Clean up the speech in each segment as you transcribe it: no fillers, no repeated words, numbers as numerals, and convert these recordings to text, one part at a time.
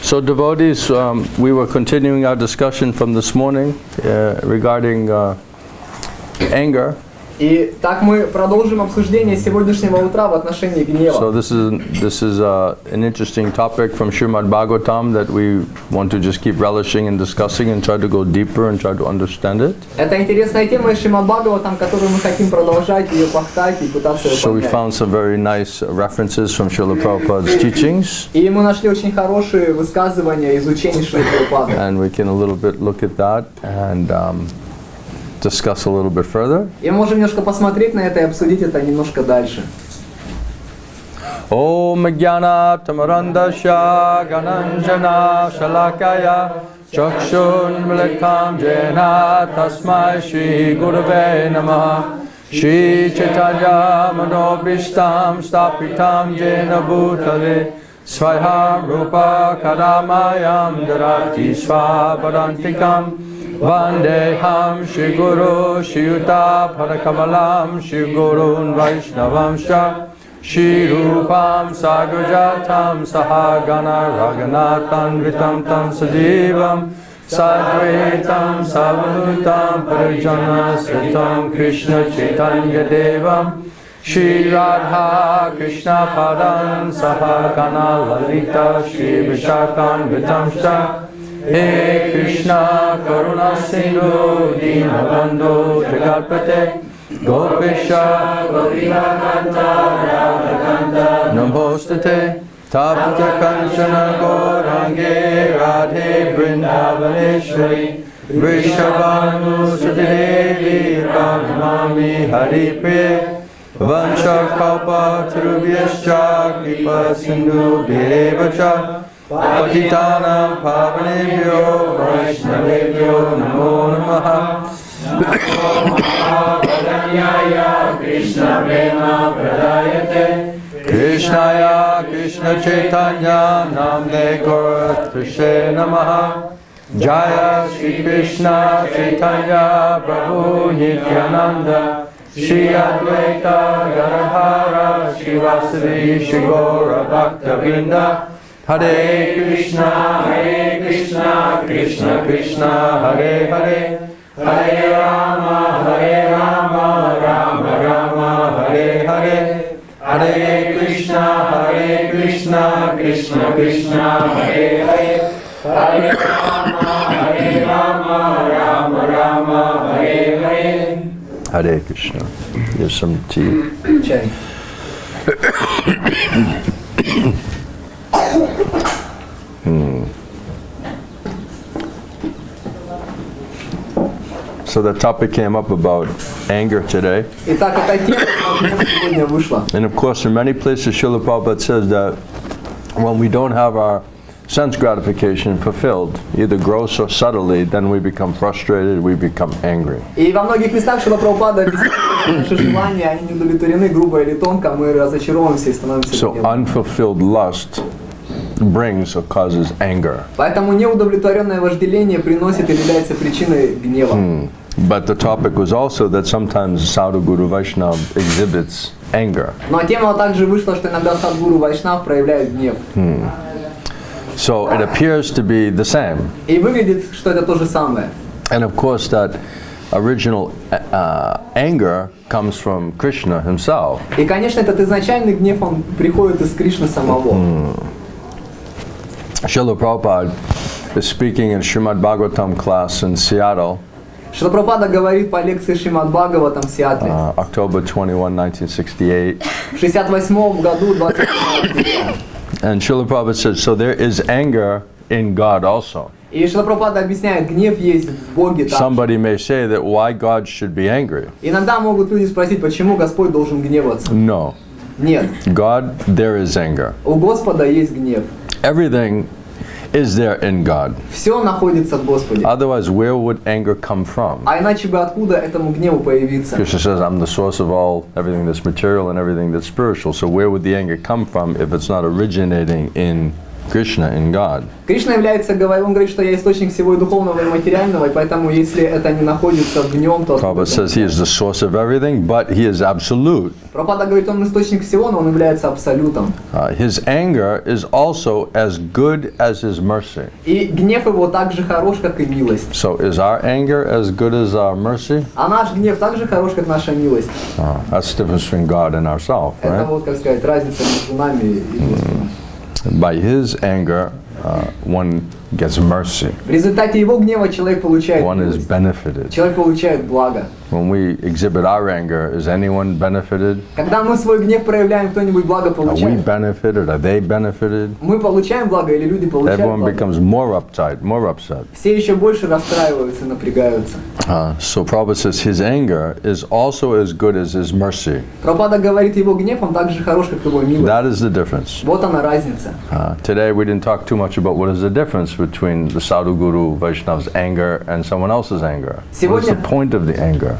So devotees, we were continuing our discussion from this morning regarding anger. И так мы продолжим обсуждение сегодняшнего утра в отношении гнева. So this is an interesting topic from Srimad Bhagavatam that we want to just keep relishing and discussing and try to go deeper and try to understand it. Это интересная тема из Шримад Бхагаватам, которую мы хотим продолжать ее пахтать и пытаться ее понять. So we found some very nice references from Srila Prabhupada's teachings. И мы нашли очень хорошие высказывания из учений Шрилы Прабхупады. And we can a little bit look at that and discuss a little bit further. И мы можем немножко посмотреть на это и обсудить это немножко дальше. Om Jnana Tamarandasya Gananjana Shalakaya Chakshun Militam Jena Tasmai Shri Gurave Namaha Shri Chaitanya Manobhishtam Stapitam Jena Bhutale Svayam Rupa Kadamayam Darati Svapadantikam Vandeham Shri Guru Shri Yuta Padakamalam Shri Gurun Vaishnavamsha Shri Rupam Sagrajatam Sahagana Raghunathan Vitam Tam Sajivam Sadvaitam Savadutam Parijana Sritam Krishna Chaitanya Devam Shri Radha Krishna Padan Sahagana Lalita Shri Vishakam Vitamsha He Krishna Karuna Sindhu Dinabandhu Jagatpate Gopisha Gopikanta Radhakanta Namostate Tapta Kanchana Gaurange Radhe Vrindavaneshwari Vrishabhanu Sutidevi Pranamami Haripriye Vanchakalpa Tarubhyascha Kripa Sindhu Bhevacha Patitanam Pavanebhyo Vaishnavebhyo Namo Namaha Namo Mahapradanyaya Krishna Prema Pradayate Krishnaya Krishna Chaitanya Namne Gauratrashe Namaha Jaya Shri Krishna Chaitanya Prabhu Nityananda Shri Advaita Gadadhara Shri Vasudeva Shri Gaura Bhakta Vrinda Hare Krishna, Krishna Krishna, Hare Hare, Hare Rama, Rama Rama, Hare Hare, Hare Krishna, Krishna Krishna, Hare Hare, Hare Rama, Rama, Hare Hare. Hare Krishna. Here's some tea. Чай. So the topic came up about anger today. Итак, эта тема сегодня вышла. And of course, in many places, Srila Prabhupada says that when we don't have our sense gratification fulfilled, either gross or subtly, then we become frustrated, we become angry. И во многих местах Шрила Прабхупада объясняет, что наши желания, они не удовлетворены грубо или тонко, мы разочаровываемся и становимся So гневными. unfulfilled lust brings or causes anger. Поэтому неудовлетворенное вожделение приносит или является причиной гнева. But the topic was also that sometimes Sadhu Guru Vaishnava exhibits anger. Но тема также вышла, что иногда Садгуру Вайшнав проявляет гнев. So it appears to be the same. И выглядит, что это то же самое. And of course that original anger comes from Krishna himself. И, конечно, этот изначальный гнев, он приходит из Кришны самого. Srila Prabhupada is speaking in Srimad Bhagavatam class in Seattle. Шрила Прабхупада говорит по лекции Шримад Бхагаватам в Сиатле. October 21, 1968. В 68 году, 20 октября. And Srila Prabhupada says, so there is anger in God also. И Шрила Прабхупада объясняет, гнев есть в Боге также. Somebody may say that why God should be angry. Иногда могут люди спросить, почему Господь должен гневаться. No. Нет. God, there is anger. У Господа есть гнев. Everything is there in God. Все находится в Господе. Otherwise, where would anger come from? А иначе бы откуда этому гневу появиться? Krishna says, I'm the source of all, everything that's material and everything that's spiritual. So where would the anger come from if it's not originating in Krishna, in God. Кришна является, он говорит, что я источник всего и духовного, и материального, и поэтому если это не находится в нем, то... Prabhupada says he is the source of everything, but he is absolute. Прабхупада говорит, он источник всего, но он является абсолютом. His anger is also as good as his mercy. И гнев его так же хорош, как и милость. So is our anger as good as our mercy? А наш гнев так же хорош, как наша милость. That's the difference between God and ourselves, Это right? вот, как сказать, разница между нами и Господом. By his anger, one gets mercy. В результате его гнева человек получает One is милость. benefited. Человек получает благо. When we exhibit our anger, is anyone benefited? Когда мы свой гнев проявляем, кто-нибудь благо Are we получает? benefited? Are they benefited? Мы получаем благо или люди получают Everyone благо? becomes more uptight, more upset. Все еще больше расстраиваются, напрягаются. So Prabhupada says his anger is also as good as his mercy. Прабхупада говорит, его гнев, он так же хорош, как его милость. That is the difference. Вот она разница. Today we didn't talk too much about what is the difference between the Sadhu Guru Vaishnava's anger and someone else's anger. What is the point of the anger?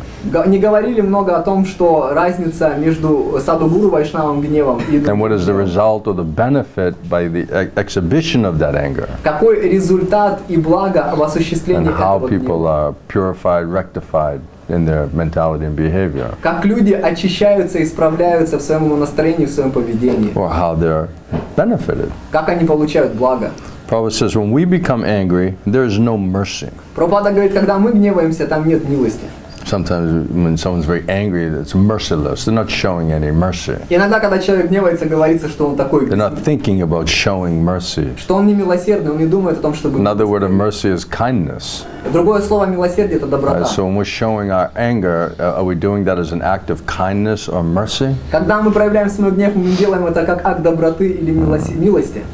Не говорили много о том, что разница между саду-гуру, вайшнавом, гневом и And what is the result or the benefit by the exhibition of that anger? какой результат и благо в осуществлении And how этого people гнева. are purified, rectified in their mentality and behavior. Как люди очищаются, исправляются в своем настроении, в своем поведении. Or how they're benefited. Как они получают благо. Prabhupada says when we become angry, there is no mercy. Прабхупада говорит, когда мы гневаемся, там нет милости. Sometimes when someone's very angry, it's merciless. They're not showing any mercy. Иногда, когда человек гневается, говорится, что он такой, They're not thinking about showing mercy. что он не милосердный, он не думает о том, чтобы... Another word of mercy is kindness. Другое слово милосердие – это доброта. So when we're showing our anger, are we doing that as an act of kindness or mercy? Когда мы проявляем свой гнев, мы делаем это как акт доброты или милости.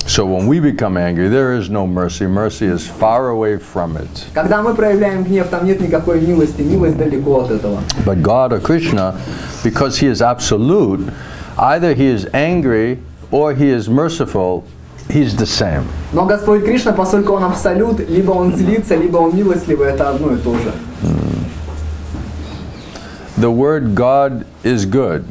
So when we become angry, there is no mercy. Mercy is far away from it. Когда мы проявляем гнев, там нет никакой милости, милость далеко от этого. But God or Krishna, because He is absolute, either He is angry or He is merciful, He's the same. Но Господь Кришна, поскольку Он абсолют, либо Он злится, либо Он милостливый, это одно и то же. The word God is good.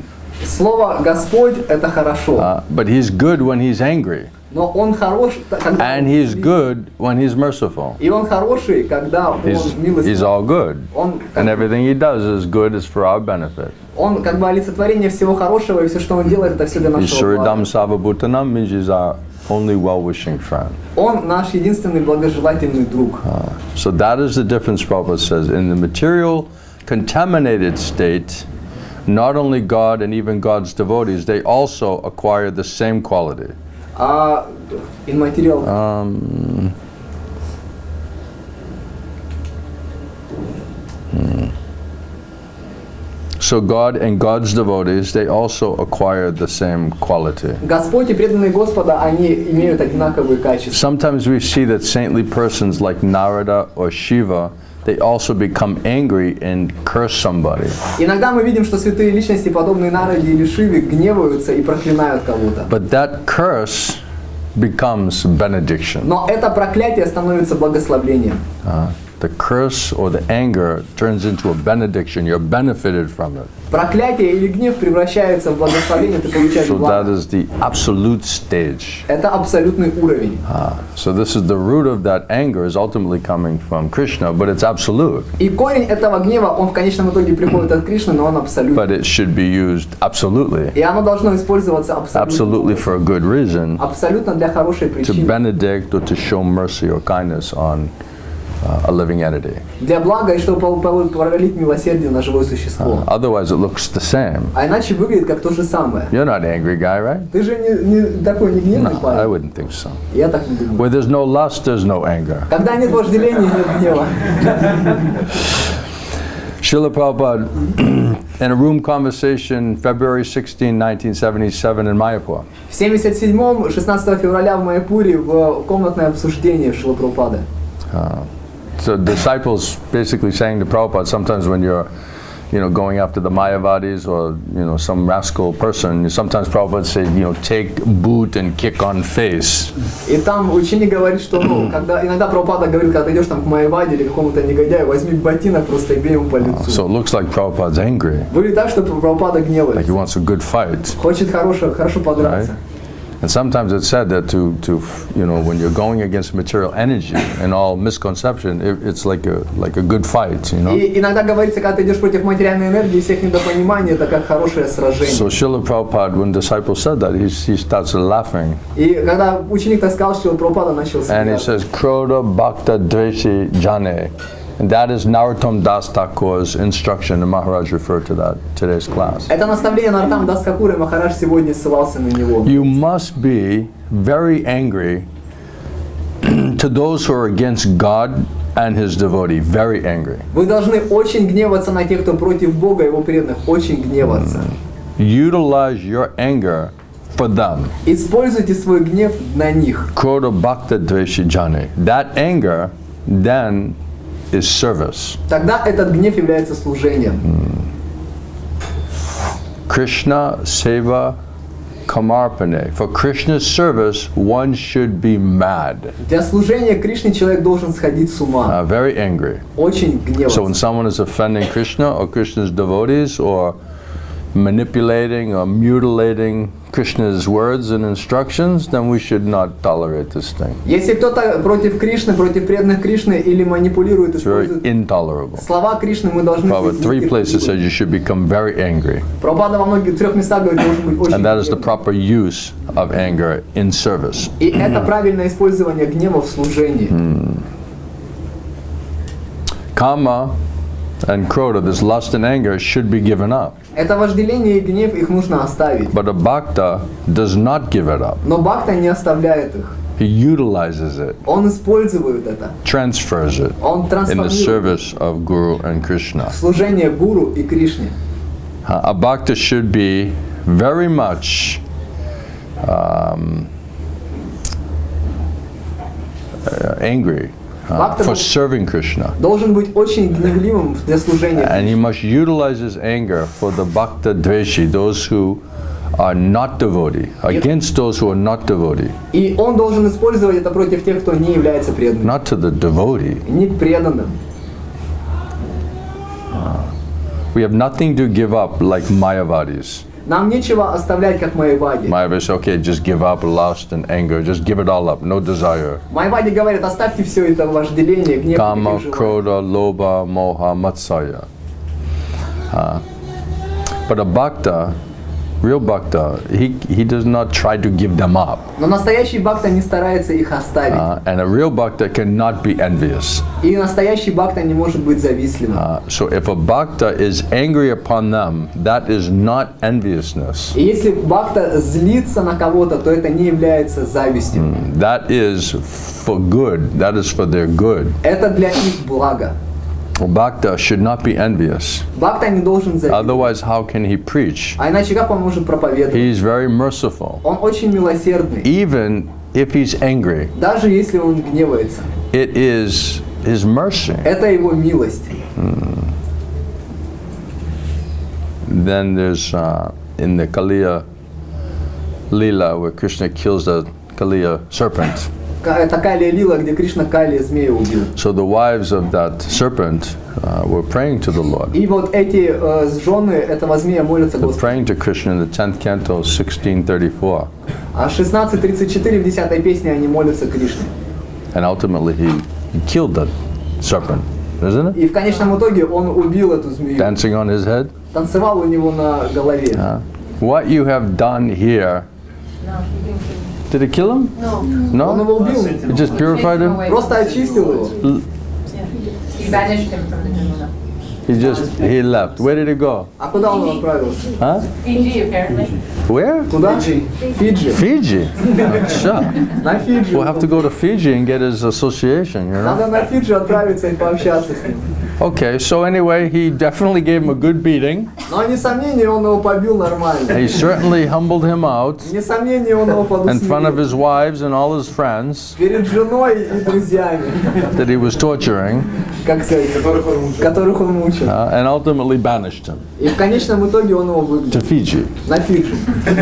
Слово «Господь» – это хорошо. But He's good when He's angry. Но Он хорош, когда And Он He's злится. good when He's merciful. И Он хороший, когда Он He's милостивый. all good. Он, And everything He does is good is for our benefit. Он как бы олицетворение всего хорошего, и все, что Он делает, это все для нашего Исуridam блага. Savabhutanam means He's our only well-wishing friend. Он наш единственный благожелательный друг. So that is the difference, Prabhupada says. In the material, contaminated state, not only God and even God's devotees, they also acquire the same quality. А инматериал. So God and God's devotees, they also acquire the same quality. Господь и преданные Господа, они имеют одинаковые качества. Sometimes we see that saintly persons like Narada or Shiva, they also become angry and curse somebody. Иногда мы видим, что святые личности, подобные Нараде или Шиве, гневаются и проклинают кого-то. But that curse becomes benediction. Но это проклятие становится благословением. The curse or the anger turns into a benediction. You're benefited from it. Проклятие или гнев превращается в благословение, ты получаешь So that благо. is the absolute stage. Это абсолютный уровень. So this is the root of that anger is ultimately coming from Krishna, but it's absolute. И корень этого гнева, он в конечном итоге приходит от Кришны, но он абсолютный. But it should be used absolutely. И оно должно использоваться Absolutely for a good reason, абсолютно для хорошей to причины. benedict or to show mercy or kindness on a living entity. Для блага и чтобы пролить милосердие на живое существо. Otherwise it looks the same. А иначе выглядит как то же самое. You're not an angry guy, right? Ты же не такой не гневный No, I парень. wouldn't think so. Я так не думаю. Where there's no lust, there's no anger. Когда нет вожделения, нет гнева. Srila Prabhupada, in a room conversation February 16, 1977 in Mayapur, В 77-м, 16 февраля в Майяпуре в комнатное обсуждение Шрила Прабхупады. so disciples basically saying to Prabhupada, sometimes when you're going after the Mayavadis or, some rascal person, sometimes Prabhupada say, take boot and kick on face. И там ученик говорит, что когда иногда Прабхупада говорит, когда ты идешь там к Майяваде или какому-то негодяю, возьми ботинок просто и бей ему по лицу. So it looks like Prabhupada's angry, Выглядит так, что Прабхупада like he гневается. wants a good fight. Хочет хорошо подраться. And sometimes it's said that to when you're going against material energy and all misconception, it's like a good fight, И иногда говорится, когда ты идешь против материальной энергии и всех недопониманий, это как хорошее сражение. So Srila Prabhupada, when disciple said that, he starts laughing. И когда ученик так сказал, Шрила Прабхупада начал And he смеяться. says, Kroda Bhakta Dveshi Jane. And that is Narottam Das Thakur's instruction, and Maharaj referred to that today's class. Это наставление Нароттама Дас Такура, и Махарадж сегодня ссылался на него. You must be very angry to those who are against God and His devotee. Very angry. Вы должны очень гневаться на тех, кто против Бога и Его преданных, очень гневаться. Utilize your anger for them. Используйте свой гнев на них. Kroda Bhakta Dveshi Jane. That anger then is service. Тогда этот гнев является служением. Krishna Seva Kamarpane. For Krishna's service, one should be mad. Для служения Кришне человек должен сходить с ума. Very angry. Очень So when гневаться. someone is offending Krishna or Krishna's devotees or manipulating or mutilating Krishna's words and instructions, then we should not tolerate this thing. Если кто-то против Кришны, против преданных Кришны или манипулирует, It's very использует intolerable. слова Кришны, мы должны Prabhupada, быть 3 places says нетерпеливы. you should become very angry. Прабхупада во многих 3 местах говорит, должен быть очень And that is the гневным. proper use of anger in service. И это правильное использование гнева в служении. Kama and Kroda, this lust and anger, should be given up. Это вожделение и гнев, их нужно оставить. But a bhakta does not give it up. Но бхакта не оставляет их. He utilizes it, Он использует это. transfers it Он in the трансформирует service of Guru and Krishna. в служение Гуру и Кришне. A bhakta should be very much angry for serving Krishna. Должен быть очень гневливым для служения. And he must utilize his anger for the bhakta dveshi, those who are not devotee, against those who are not devotee, И он должен использовать это против тех, кто не является преданным. not to the devotee. Не к преданным. We have nothing to give up like Mayavadis. Нам нечего оставлять, как Майявади. Mayavadis say, okay, just give up lust and anger, just give it all up, no desire. Майявади говорит, оставьте все это вожделение, гнев, Kama, переживания. Kroda, Loba, Moha, Matsaya. But a bhakta, real bhakta, he does not try to give them up. Но настоящий бхакта не старается их оставить. And a real bhakta cannot be envious. И настоящий бхакта не может быть завистливым. So if a bhakta is angry upon them, that is not enviousness. И если бхакта злится на кого-то, то это не является завистью. That is for good. That is for their good. Это для их блага. A bhakta should not be envious. Бхакта не должен завидовать. Otherwise, how can he preach? А иначе как он может проповедовать? He's very merciful. Он очень милосердный. Even if he's angry, Даже если он гневается. it is his mercy. Это его милость. Then there's in the Kaliya Leela where Krishna kills the Kaliya serpent. Это Калия Лила, где Кришна Калия змея убил. So the wives of that serpent were praying to the Lord. И вот эти жены этого змея молятся They're Господу. praying to Krishna in the 10th canto, 1634. А 16:34 в 10 песне они молятся Кришне. And ultimately he killed the serpent, isn't it? И в конечном итоге он убил эту змею. Dancing on his head. Танцевал у него на голове. What you have done here. Did it kill him? Он No? его убил. It just purified him? Просто очистил его. He banished him from the Jamuna. He left. Where did he go? А куда он отправился? Huh? Fiji, apparently. Where? Куда? Фиджи. Fiji. Sure. На Фиджи. We'll have to go to Fiji and get his association, you know? Надо на Фиджи отправиться и пообщаться с ним. Okay, so anyway, he definitely gave him a good beating. Но, несомнение, он его побил нормально. He certainly humbled him out Несомнение, он его in front of подусмирил. his wives and all his friends Перед женой и друзьями, that he was torturing, как сказать, которых он мучил. and ultimately banished him И в конечном итоге он его to выгнал Fiji, на Фиджи,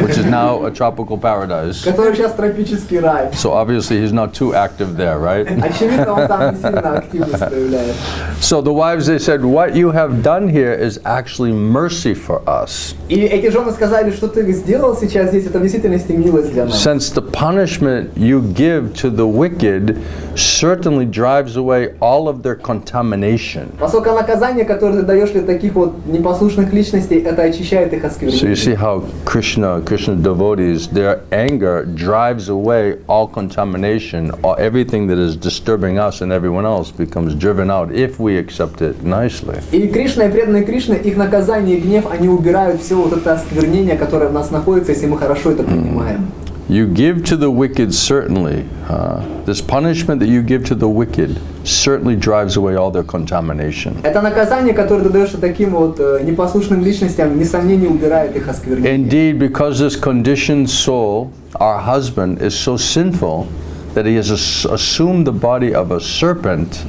which is now a tropical paradise. который сейчас тропический рай. So obviously he's not too active there, right? Очевидно, он там не сильно активность проявляет. So the wives wives, they said, what you have done here is actually mercy for us. И эти жены сказали, что ты сделал сейчас здесь, это в действительности милость для нас. Since the punishment you give to the wicked certainly drives away all of their contamination. Поскольку наказание, которое ты даешь для таких вот непослушных личностей, это очищает их So you see осквернение. how Krishna devotees, their anger drives away all contamination, or everything that is disturbing us and everyone else becomes driven out if we accept it nicely. И Кришна и преданные Кришны, их наказание и гнев, они убирают все вот это осквернение, которое в нас находится, если мы хорошо это принимаем. You give to the wicked certainly, this punishment that you give to the wicked certainly drives away all their contamination. Это наказание, которое ты даешь таким вот непослушным личностям, несомненно, убирает их осквернение. Indeed, because this conditioned soul, our husband, is so sinful that he has assumed the body of a serpent,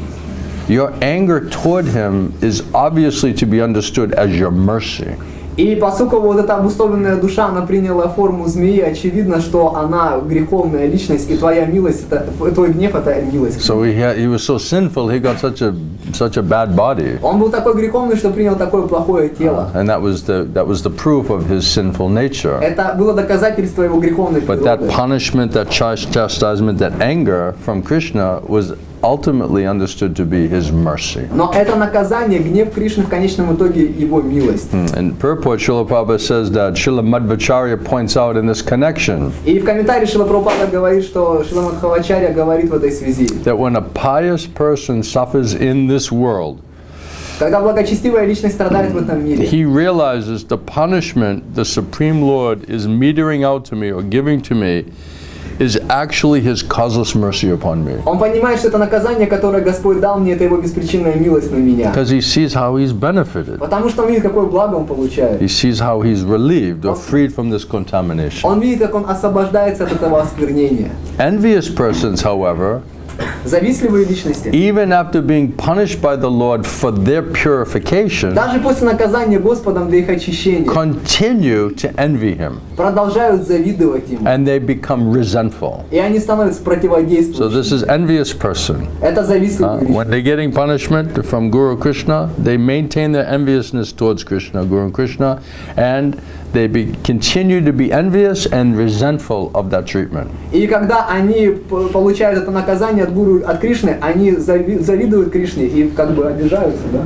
your anger toward him is obviously to be understood as your mercy. И поскольку вот эта обусловленная душа, она приняла форму змеи, очевидно, что она греховная личность, и твоя милость, твой гнев, это милость. So he was so sinful, he got such a bad body. Он был такой греховный, что принял такое плохое тело. And that was the proof of his sinful nature. Это было доказательство его греховной But that природы. punishment, that chastisement, that anger from Krishna was ultimately understood to be his mercy. Но это наказание, гнев Кришны в конечном итоге его милость. And purport, Srila Prabhupada says that Srila Madhvacharya points out in this connection И в комментарии Шрила Прабхупада говорит, что Шрила Мадхвачарья говорит в этой связи. that when a pious person suffers in this world, Когда благочестивая личность страдает в этом мире, he realizes the punishment the Supreme Lord is metering out to me or giving to me is actually his causeless mercy upon me. он понимает, что это наказание, которое Господь дал мне, это его беспричинная милость на меня. Because he sees how he's benefited. Потому что он видит, какое благо он получает. He sees how he's relieved or freed from this contamination. Он видит, как он освобождается от этого осквернения. Envious persons, however, Завистливые личности, even after being punished by the Lord for their purification, даже после наказания Господом для их очищения, continue to envy him, продолжают завидовать ему. and they become resentful. И они становятся So противодействующими. this is envious person. Это завистливые личности. When they're getting punishment from Guru Krishna, they maintain their enviousness towards Krishna, Guru Krishna, and they continue to be envious and resentful of that treatment. И когда они получают это наказание от Гуру, от Кришны, они завидуют Кришне и как бы обижаются, да?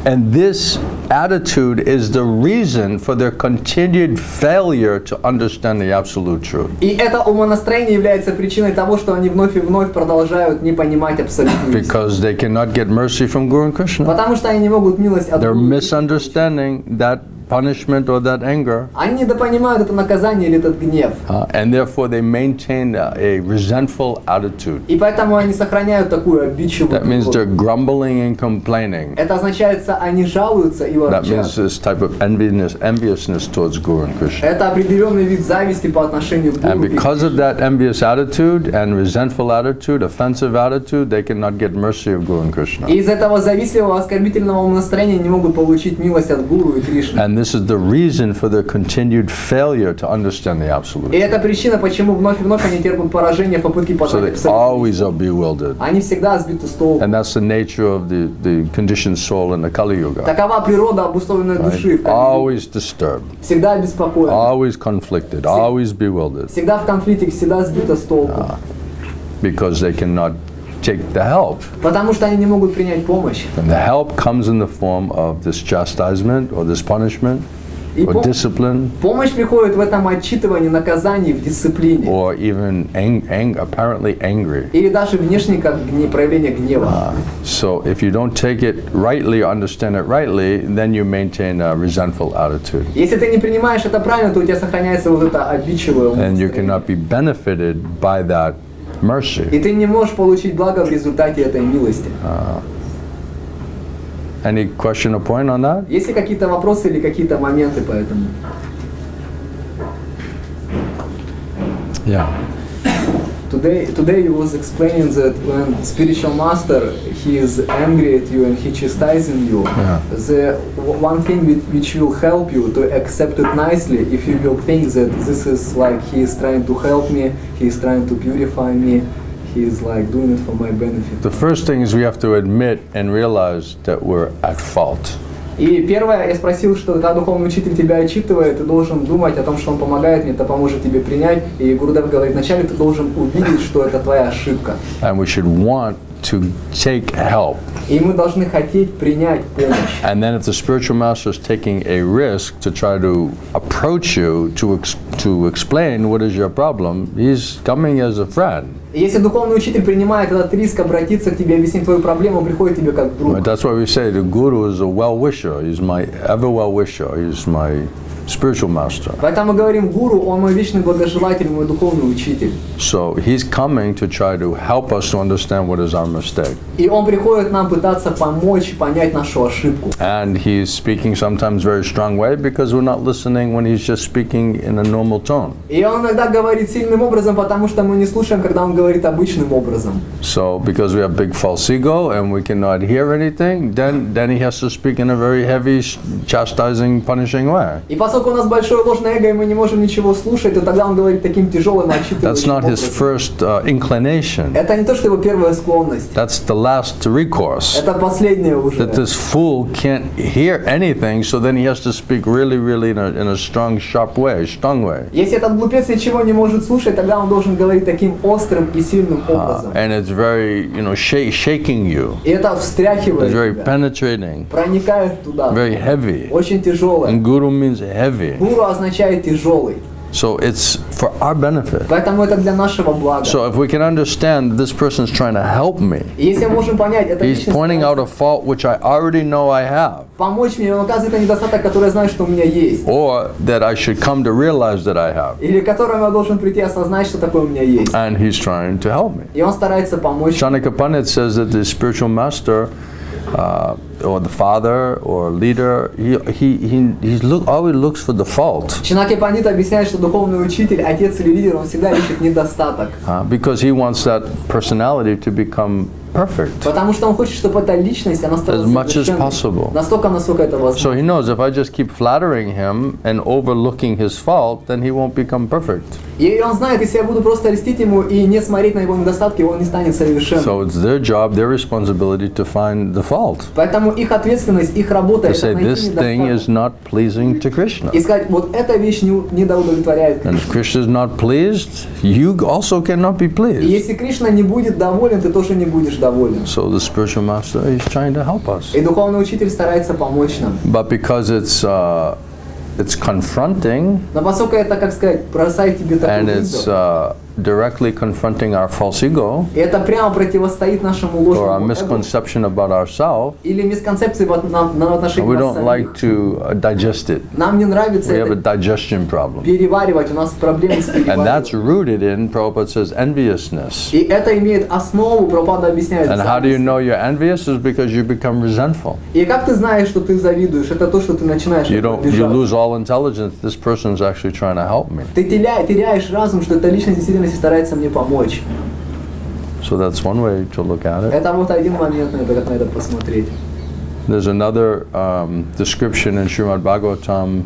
And this attitude is the reason for their continued failure to understand the absolute truth. И это умонастроение является причиной того, что они вновь и вновь продолжают не понимать абсолютную истину. Because they cannot get mercy from Guru and Krishna. Потому что они не могут милость от They're Гуру. misunderstanding that punishment or that anger, Они недопонимают это наказание или этот гнев. and therefore they maintain a resentful attitude. И поэтому они сохраняют такую обидчивую That means they're природу. grumbling and complaining. Это означает, они жалуются и That means ворчат. this type of enviousness towards Guru and Krishna. Это определенный вид зависти по отношению к And Гуру. because of that envious attitude and resentful attitude, offensive attitude, they cannot get mercy of Guru and Krishna. И из этого завистливого, оскорбительного настроения не могут получить милость от Гуру и Кришны. And this is the reason for their continued failure to understand the absolute. И это причина, почему вновь и вновь они терпят поражение в попытке So познать they абсолютную always истину. are bewildered. Они всегда сбиты с толку. And that's the nature of the conditioned soul in the Kali Yuga. Такова природа обусловленной души. в Кали-юге. Always disturbed, Всегда обеспокоена. always conflicted, always bewildered, Всегда в конфликте, всегда сбита с толку. because they cannot take the help. Потому что они не могут принять помощь. And the help comes in the form of this chastisement or this punishment И or discipline помощь приходит в этом отчитывании, наказании, в дисциплине. or even apparently angry. Или даже внешне как проявление гнева. So if you don't take it rightly or understand it rightly, then you maintain a resentful attitude. Если ты не принимаешь это правильно, то у тебя сохраняется вот это обидчивое And you настроение. cannot be benefited by that mercy. И ты не можешь получить благо в результате этой милости. Any question or point on that? Есть ли какие-то вопросы или какие-то моменты по этому? Yeah. Today he was explaining that when spiritual master he is angry at you and he chastising you, Yeah. the one thing which will help you to accept it nicely, if you will think that this is like he is trying to help me, he is trying to purify me, he is like doing it for my benefit. The first thing is we have to admit and realize that we're at fault. И первое, я спросил, что когда духовный учитель тебя отчитывает, ты должен думать о том, что он помогает мне, это поможет тебе принять. И Гурудев говорит, вначале ты должен увидеть, что это твоя ошибка. And we should want to take help. И мы должны хотеть принять помощь. And then if the spiritual master is taking a risk to try to approach you to explain what is your problem, he's coming as a friend. И если духовный учитель принимает этот риск обратиться к тебе, объяснить твою проблему, он приходит к тебе как друг. That's why we say the guru is a well-wisher. He's my ever well-wisher. He's my spiritual master. Поэтому мы говорим, гуру, он мой вечный благожелатель, мой духовный учитель. So he's coming to try to help us to understand what is our mistake. И он приходит нам пытаться помочь понять нашу ошибку. And he's speaking sometimes very strong way because we're not listening when he's just speaking in a normal tone. И он иногда говорит сильным образом, потому что мы не слушаем, когда он говорит обычным образом. So because we have big false ego and we cannot hear anything, then he has to speak in a very heavy, chastising, punishing way. И поскольку у нас большое ложное эго, и мы не можем ничего слушать, то тогда он говорит таким тяжелым, That's отчитывающим not his образом. first inclination. Это не то, что его первая склонность. That's the last recourse. Это последнее уже. That this fool can't hear anything, so then he has to speak really in a strong, sharp way, strong way. Если этот глупец ничего не может слушать, тогда он должен говорить таким острым и сильным образом. And it's very, shaking you. И это встряхивает It's very тебя, penetrating, проникает туда. very heavy. Очень тяжелое. And guru means heavy. Гуру означает тяжелый. So it's for our benefit. Поэтому это для нашего блага. So if we can understand this person's trying to help me, И если мы можем понять, это he's личность pointing out a fault which I already know I have, помочь мне, он указывает на недостаток, который я знаю, что у меня есть. or that I should come to realize that I have. Или которым я должен прийти осознать, что такое у меня есть. And he's trying to help me. И он старается помочь. Chanakya Pandit says that the spiritual master, or the father or leader, he always looks for the fault, Чинаки Пандит объясняет, что духовный учитель, отец или лидер, он всегда ищет недостаток. because he wants that personality to become perfect. Потому что он хочет, чтобы эта личность, она стала As much as совершенной. possible. Настолько, насколько это возможно. So he knows if I just keep flattering him and overlooking his fault, then he won't become perfect. И он знает, если я буду просто льстить ему и не смотреть на его недостатки, он не станет совершенным. So it's their job, their responsibility to find the fault. Поэтому их ответственность, их работа To это say найти this thing is недостаток. not pleasing to Krishna. И сказать, вот эта вещь не удовлетворяет And Кришну. if Krishna is not pleased, you also cannot be И pleased. если Кришна не будет доволен, ты тоже не будешь доволен. So the spiritual master is trying to help us. И духовный учитель старается помочь нам. But because it's confronting Но поскольку это, как сказать, бросает тебе такой and it's вызов, directly confronting our false ego и это прямо противостоит нашему or our ложному эго, misconception about ourselves, или мисконцепции в отношении we нас don't like самих. to digest it. Нам не нравится We have a это digestion problem. переваривать, у нас проблемы с And that's перевариванием. rooted in, Prabhupada says, enviousness. И это имеет основу, Прабхупада объясняет. And how do you зависть. know you're envious? Is because you become resentful. И как ты знаешь, что ты завидуешь? Это то, что ты начинаешь You обижаться. lose all intelligence. This person's actually trying to help me. Ты теряешь разум, что эта личность действительно старается мне помочь. So that's one way to look at it. Это вот один момент, на это, как на это посмотреть. There's another description in Srimad Bhagavatam,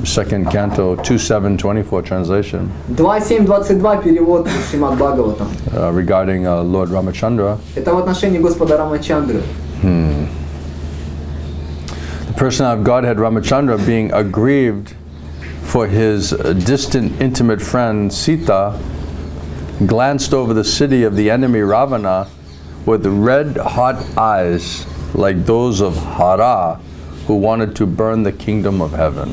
second canto, 2:7-24 translation, 2.7.22 перевод Шримад Бхагаватам. regarding Lord Ramachandra. Это в отношении Господа Рамачандры. The personality of Godhead Ramachandra being aggrieved for his distant, intimate friend Sita, glanced over the city of the enemy Ravana with red-hot eyes like those of Hara, who wanted to burn the kingdom of heaven.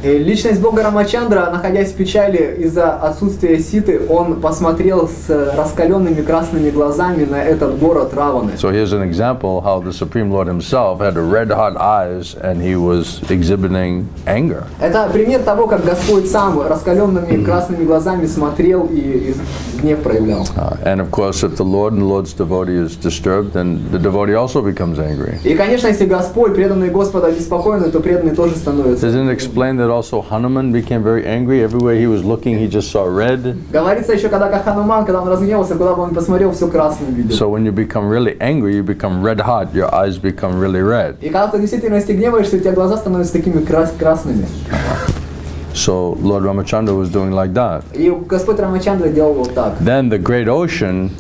И личность Бога Рамачандра, находясь в печали из-за отсутствия Ситы, он посмотрел с раскаленными красными глазами на этот город Раваны. So here's an example how the Supreme Lord himself had red-hot eyes and he was exhibiting anger. Это пример того, как Господь сам раскаленными красными глазами смотрел и гнев проявлял. And of course, if the Lord and the Lord's devotee is disturbed, then the devotee also becomes angry. И, конечно, если Господь, преданный Господа, обеспокоены, то преданный тоже становится. Doesn't it explain that also Hanuman became very angry? Everywhere he was looking, he just saw red. Говорится еще, когда как Хануман, когда он разгневался, куда бы он посмотрел, все красным видел. So when you become really angry, you become red hot. Your eyes become really red. И когда ты действительно гневаешься, у тебя глаза становятся такими красными. So Lord Ramachandra was doing like that. И Господь Рамачандра делал вот так. Then the great ocean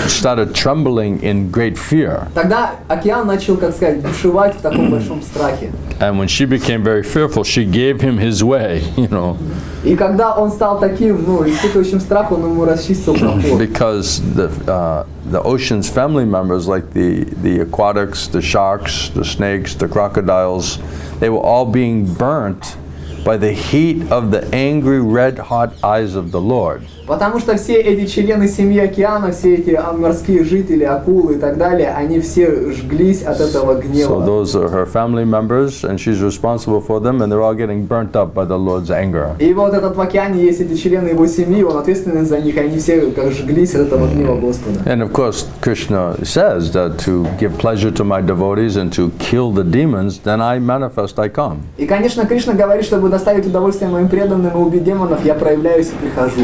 started trembling in great fear. Тогда океан начал, как сказать, бушевать в таком большом страхе. And when she became very fearful, she gave him his way, you know. И когда он стал таким, испытывающим страх, он ему расчистил проход. Because the ocean's family members, like the aquatics, the sharks, the snakes, the crocodiles, they were all being burnt by the heat of the angry red-hot eyes of the Lord. Потому что все эти члены семьи океана, все эти морские жители, акулы и так далее, они все жглись от этого So гнева. those are her family members, and she's responsible for them, and they're all getting burnt up by the Lord's anger. И вот этот в океане есть эти члены его семьи, он ответственен за них, и они все как жглись от этого гнева Господа. And of course, Krishna says that to give pleasure to my devotees and to kill the demons, then I manifest, I come. И, конечно, Кришна говорит, чтобы доставить удовольствие моим преданным и убить демонов, я проявляюсь и прихожу.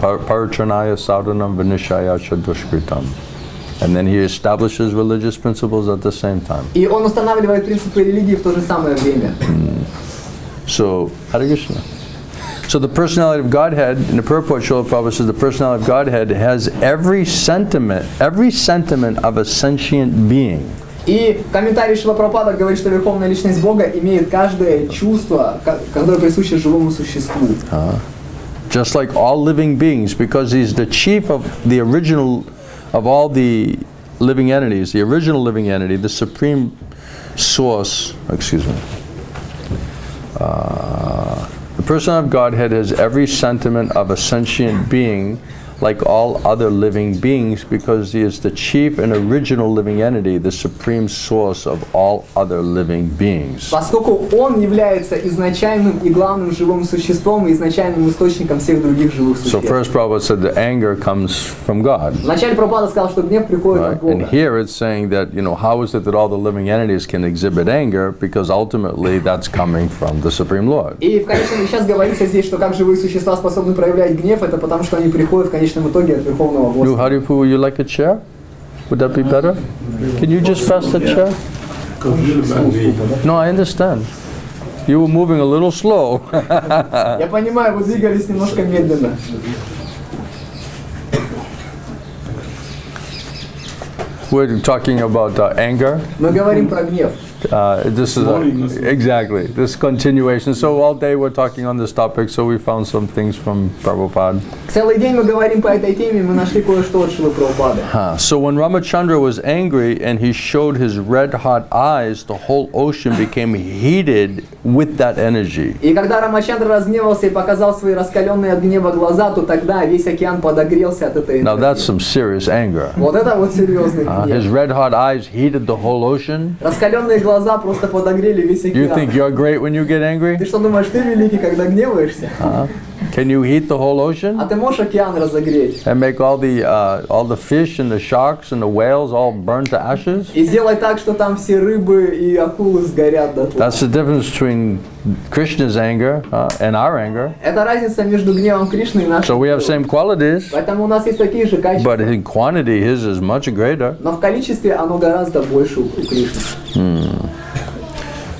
Parichanaya sadhanam vinishaya chadushkritam. And then he establishes religious principles at the same time. И он устанавливает принципы религии в то же самое время. So, Hare Krishna. So the personality of Godhead, in the purport, Srila Prabhupada says the personality of Godhead has every sentiment of a sentient being. И комментарий Шрила Прабхупады говорит, что Верховная Личность Бога имеет каждое чувство, которое присуще живому существу. Just like all living beings, because he's the chief of the original, of all the living entities, the original living entity, the supreme source, the person of Godhead has every sentiment of a sentient being, like all other living beings, because he is the chief and original living entity, the supreme source of all other living beings. Поскольку он является изначальным и главным живым существом и изначальным источником всех других живых So существ. first Prabhupada said the anger comes from God. Вначале Прабхупада сказал, что гнев приходит от Right? And Бога. here it's saying that, how is it that all the living entities can exhibit anger? Because ultimately that's coming from the Supreme Lord. И в конечном сейчас говорится здесь, что как живые существа способны проявлять гнев, это потому что они приходят в конечном итоге от Верховного Nu, Господа. Haripu, would you like a chair? Would that be better? Can you just pass the chair? No, I understand. You were moving a little slow. Я понимаю, вы двигались немножко медленно. We're talking about anger. Мы говорим про гнев. This is exactly this continuation. So all day we're talking on this topic. So we found some things from Prabhupada. Целый день мы говорим по этой теме, мы нашли кое-что от Шрилы Прабхупады. So when Ramachandra was angry and he showed his red-hot eyes, the whole ocean became heated with that energy. И когда Рамачандра разгневался и показал свои раскаленные от гнева глаза, то тогда весь океан подогрелся от этой Now that's энергии. some serious anger. Вот это вот серьезный His гнев. red-hot eyes heated the whole ocean. Раскаленные глаза просто подогрели весь You think океан. you're great when you get angry? Ты что думаешь, ты великий, когда гневаешься? Can you heat the whole ocean А ты можешь океан разогреть? and make all the fish and the sharks and the whales all burn to ashes? И сделай так, что там все рыбы и акулы сгорят дотла. That's the difference between Krishna's anger and our anger. Это разница между гневом Кришны и So нашим we have гневом. same qualities, Поэтому у нас есть такие же качества, but in quantity his is much greater. но в количестве оно гораздо больше у Кришны.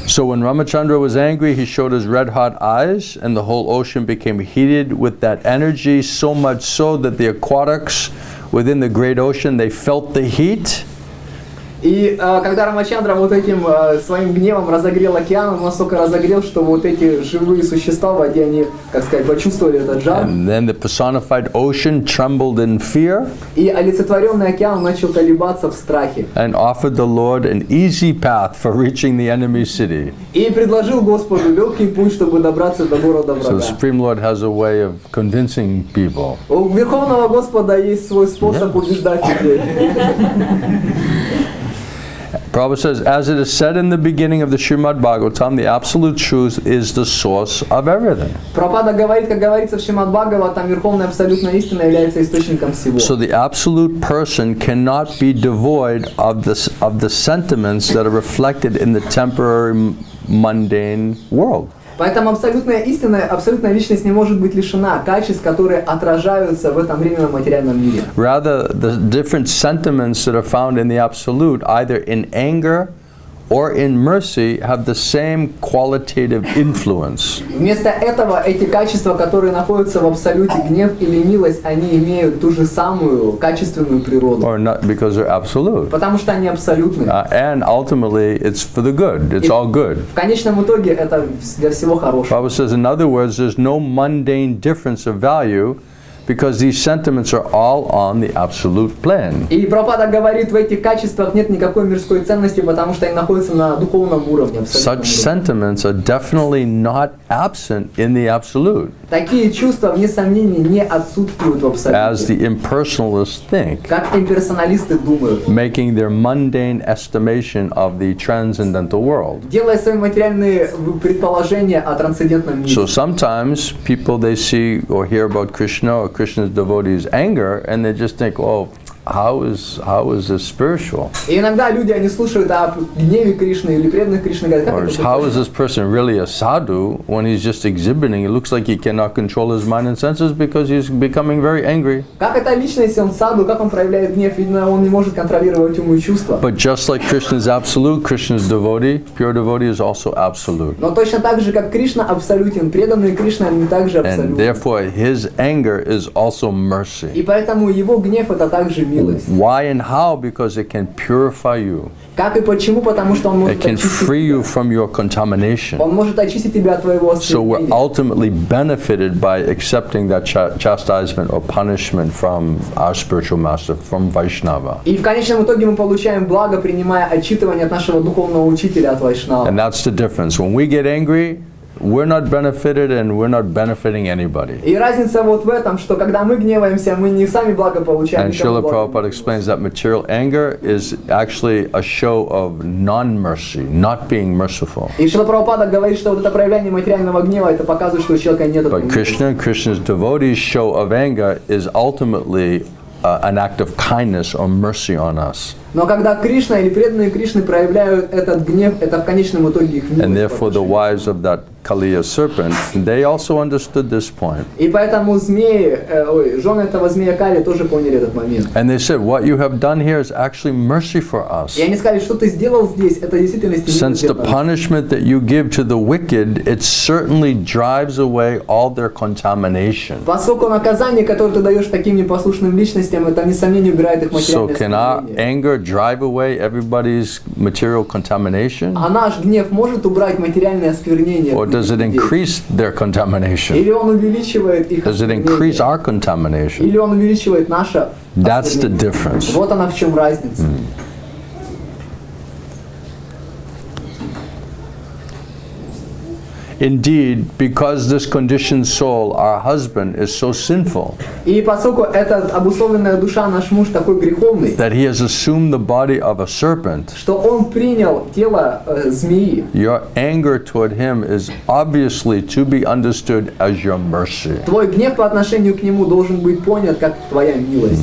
So when Ramachandra was angry, he showed his red-hot eyes, and the whole ocean became heated with that energy, so much so that the aquatics within the great ocean, they felt the heat. И когда Рамачандра вот этим своим гневом разогрел океан, он настолько разогрел, что вот эти живые существа в воде, они, как сказать, почувствовали этот жар. And then the personified ocean trembled in fear И олицетворенный океан начал колебаться в страхе. and offered the Lord an easy path for reaching the enemy's city. И предложил Господу легкий путь, чтобы добраться до города So the врага. Supreme Lord has a way of convincing people. У Верховного Господа есть свой способ убеждать людей. Prabhupada says, as it is said in the beginning of the Srimad Bhagavatam, the absolute truth is the source of everything. Прабхупада говорит, как говорится в Шримад Бхагаватам, Верховная Абсолютная Истина является источником всего. So the absolute person cannot be devoid of the sentiments that are reflected in the temporary mundane world. Поэтому абсолютная истина, абсолютная личность не может быть лишена качеств, которые отражаются в этом временном материальном мире. Rather, the different sentiments that are found in the absolute, either in anger or in mercy have the same qualitative influence. Вместо этого эти качества, которые находятся в абсолюте, гнев или милость, они имеют ту же самую качественную природу. Or not, because they're absolute. Потому что они абсолютны. And ultimately, it's for the good. It's all good. В конечном итоге это для всего хорошего. Bible says, in other words, there's no mundane difference of value because these sentiments are all on the absolute plane. И Прабхупада говорит, в этих качествах нет никакой мирской ценности, потому что они находятся на духовном уровне. Such sentiments are definitely not absent in the absolute, Такие чувства, вне сомнений, не отсутствуют в as абсолюте. the impersonalists think, Как имперсоналисты думают, making their mundane estimation of the transcendental world. делая свои материальные предположения о трансцендентном So мире. sometimes people, they see or hear about Krishna or Krishna's devotees' anger, and they just think, oh, how is this spiritual? И иногда люди, они слушают о гневе Кришны или преданных Кришны, говорят, как Or это how is возможно? this person really a sadhu when he's just exhibiting? It looks like he cannot control his mind and senses because he's becoming very angry. Как это лично, если он саду, как он проявляет гнев? Видно, он не может контролировать ум и чувства. But just like Krishna is absolute, Krishna's devotee, pure devotee, is also absolute. Но точно так же, как Кришна абсолютен, преданные Кришны, они также And абсолютны. therefore his anger is also mercy. И поэтому его гнев это также милость. Why and how? Because it can purify you. Как и почему? Потому что он It может can очистить free you тебя. from your contamination. Он может очистить тебя от твоего So we're осквернения. ultimately benefited by accepting that chastisement or punishment from our spiritual master, from Vaishnava. И в конечном итоге мы получаем благо, принимая отчитывание от нашего духовного учителя, от Вайшнава. And that's the difference. When we get angry, we're not benefited and we're not benefiting anybody. И разница вот в этом, что когда мы гневаемся, мы не сами благо получаем. And никому Srila благо не Prabhupada explains that material anger is actually a show of non-mercy, not being merciful. И Шрила Прабхупада говорит, что вот это проявление материального гнева, это показывает, что у человека нет этого But милости. Krishna and Krishna's devotees' show of anger is ultimately an act of kindness or mercy on us. Но когда Кришна или преданные Кришны проявляют этот гнев, это в конечном итоге их And милость. therefore the wives of that Kaliya serpent, they also understood this point. И поэтому жены этого змея Кали тоже поняли этот момент. And they said, what you have done here is actually mercy for us. И они сказали, что ты сделал здесь, это в действительности Since милость the для нас. punishment that you give to the wicked, it certainly drives away all their contamination. Поскольку наказание, которое ты даешь таким непослушным личностям, это несомненно убирает их So материальное can our осквернение. anger drive away everybody's material contamination? А наш гнев может убрать материальное осквернение? Or does it людей? increase their contamination? Или он увеличивает их Does it осквернение? increase our contamination? Или он увеличивает наше That's the осквернение? difference. Вот она в чем разница. Indeed, because this conditioned soul, our husband, is so sinful И поскольку эта обусловленная душа, наш муж, такой греховный, that he has assumed the body of a serpent, что он принял тело змеи, your anger toward him is obviously to be understood as your mercy. твой гнев по отношению к нему должен быть понят как твоя милость.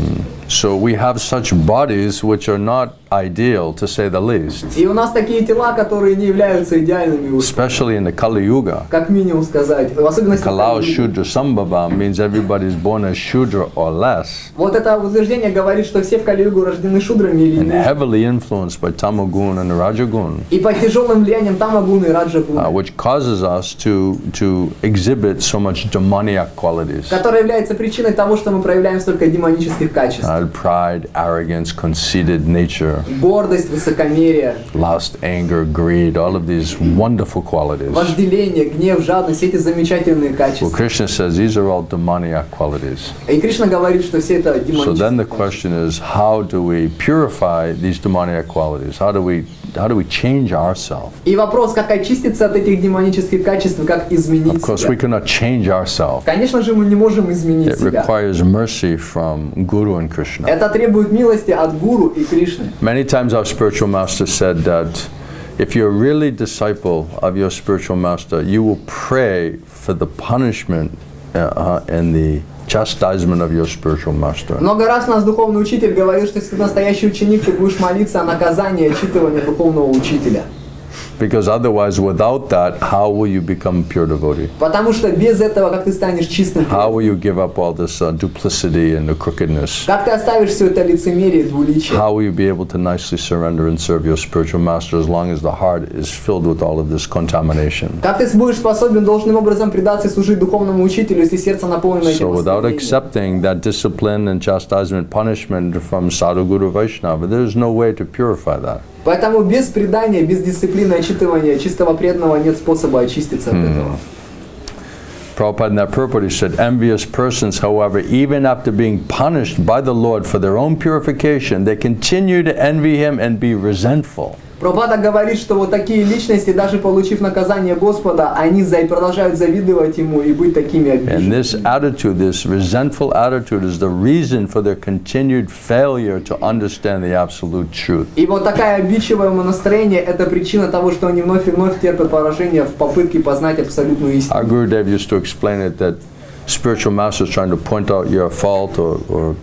So we have such bodies which are not ideal, to say the least, И у нас такие тела, которые не являются идеальными, уж, especially in the Kali Yuga. как минимум сказать. В особенности Kalau в Кали-юге. Shudra Sambhava means everybody's born as Shudra or less, Вот это утверждение говорит, что все в Кали-югу рождены шудрами или and нет. heavily influenced by Tamagun and Rajagun, И под тяжелым влиянием Тамагуны и Раджагуны, which causes us to exhibit so much demoniac qualities. которая является причиной того, что мы проявляем столько демонических качеств. Pride, arrogance, conceited nature, Гордость, высокомерие, lust, anger, greed, all of these wonderful qualities. вожделение, гнев, жадность, все эти замечательные Well, качества. Krishna says these are all demoniac qualities. И Кришна говорит, что все это So then the демонические качества. question is, how do we purify these demoniac qualities? How do we change ourselves? И вопрос, как очиститься от этих демонических качеств, и как изменить Of course, we себя. cannot change ourselves. Конечно же, мы не можем изменить It себя. requires mercy from Guru and Krishna. Это требует милости от Гуру и Кришны. Many times our spiritual master said that if you're really disciple of your spiritual master, you will pray for the punishment and the chastisement of your spiritual master. Много раз наш духовный учитель говорил, что если ты настоящий ученик, ты будешь молиться о наказании и отчитывании духовного учителя. Because otherwise, without that, how will you become pure devotee? Потому что без этого, как ты станешь чистым How преданным? will you give up all this duplicity and the crookedness? Как ты оставишь все это лицемерие и двуличие? How will you be able to nicely surrender and serve your spiritual master as long as the heart is filled with all of this contamination? Как ты будешь способен должным образом предаться и служить духовному учителю, если сердце наполнено этим So without осквернением? accepting that discipline and chastisement, punishment from Sadhu, Guru, Vaishnava, there's no way to purify that. Поэтому без предания, без дисциплины отчитывания чистого преданного нет способа очиститься от этого. Prabhupada in that purport, he said, envious persons, however, even after being punished by the Lord for their own purification, they continue to envy him and be resentful. Прабхупада говорит, что вот такие личности, даже получив наказание Господа, они продолжают завидовать ему и быть такими And обиженными. this attitude, this resentful attitude, is the reason for their continued failure to understand the absolute truth. И вот такая обидчивое настроение – это причина того, что они вновь и вновь терпят поражение в попытке познать абсолютную Our истину. Gurudev used to explain it that spiritual master is trying to point out your fault or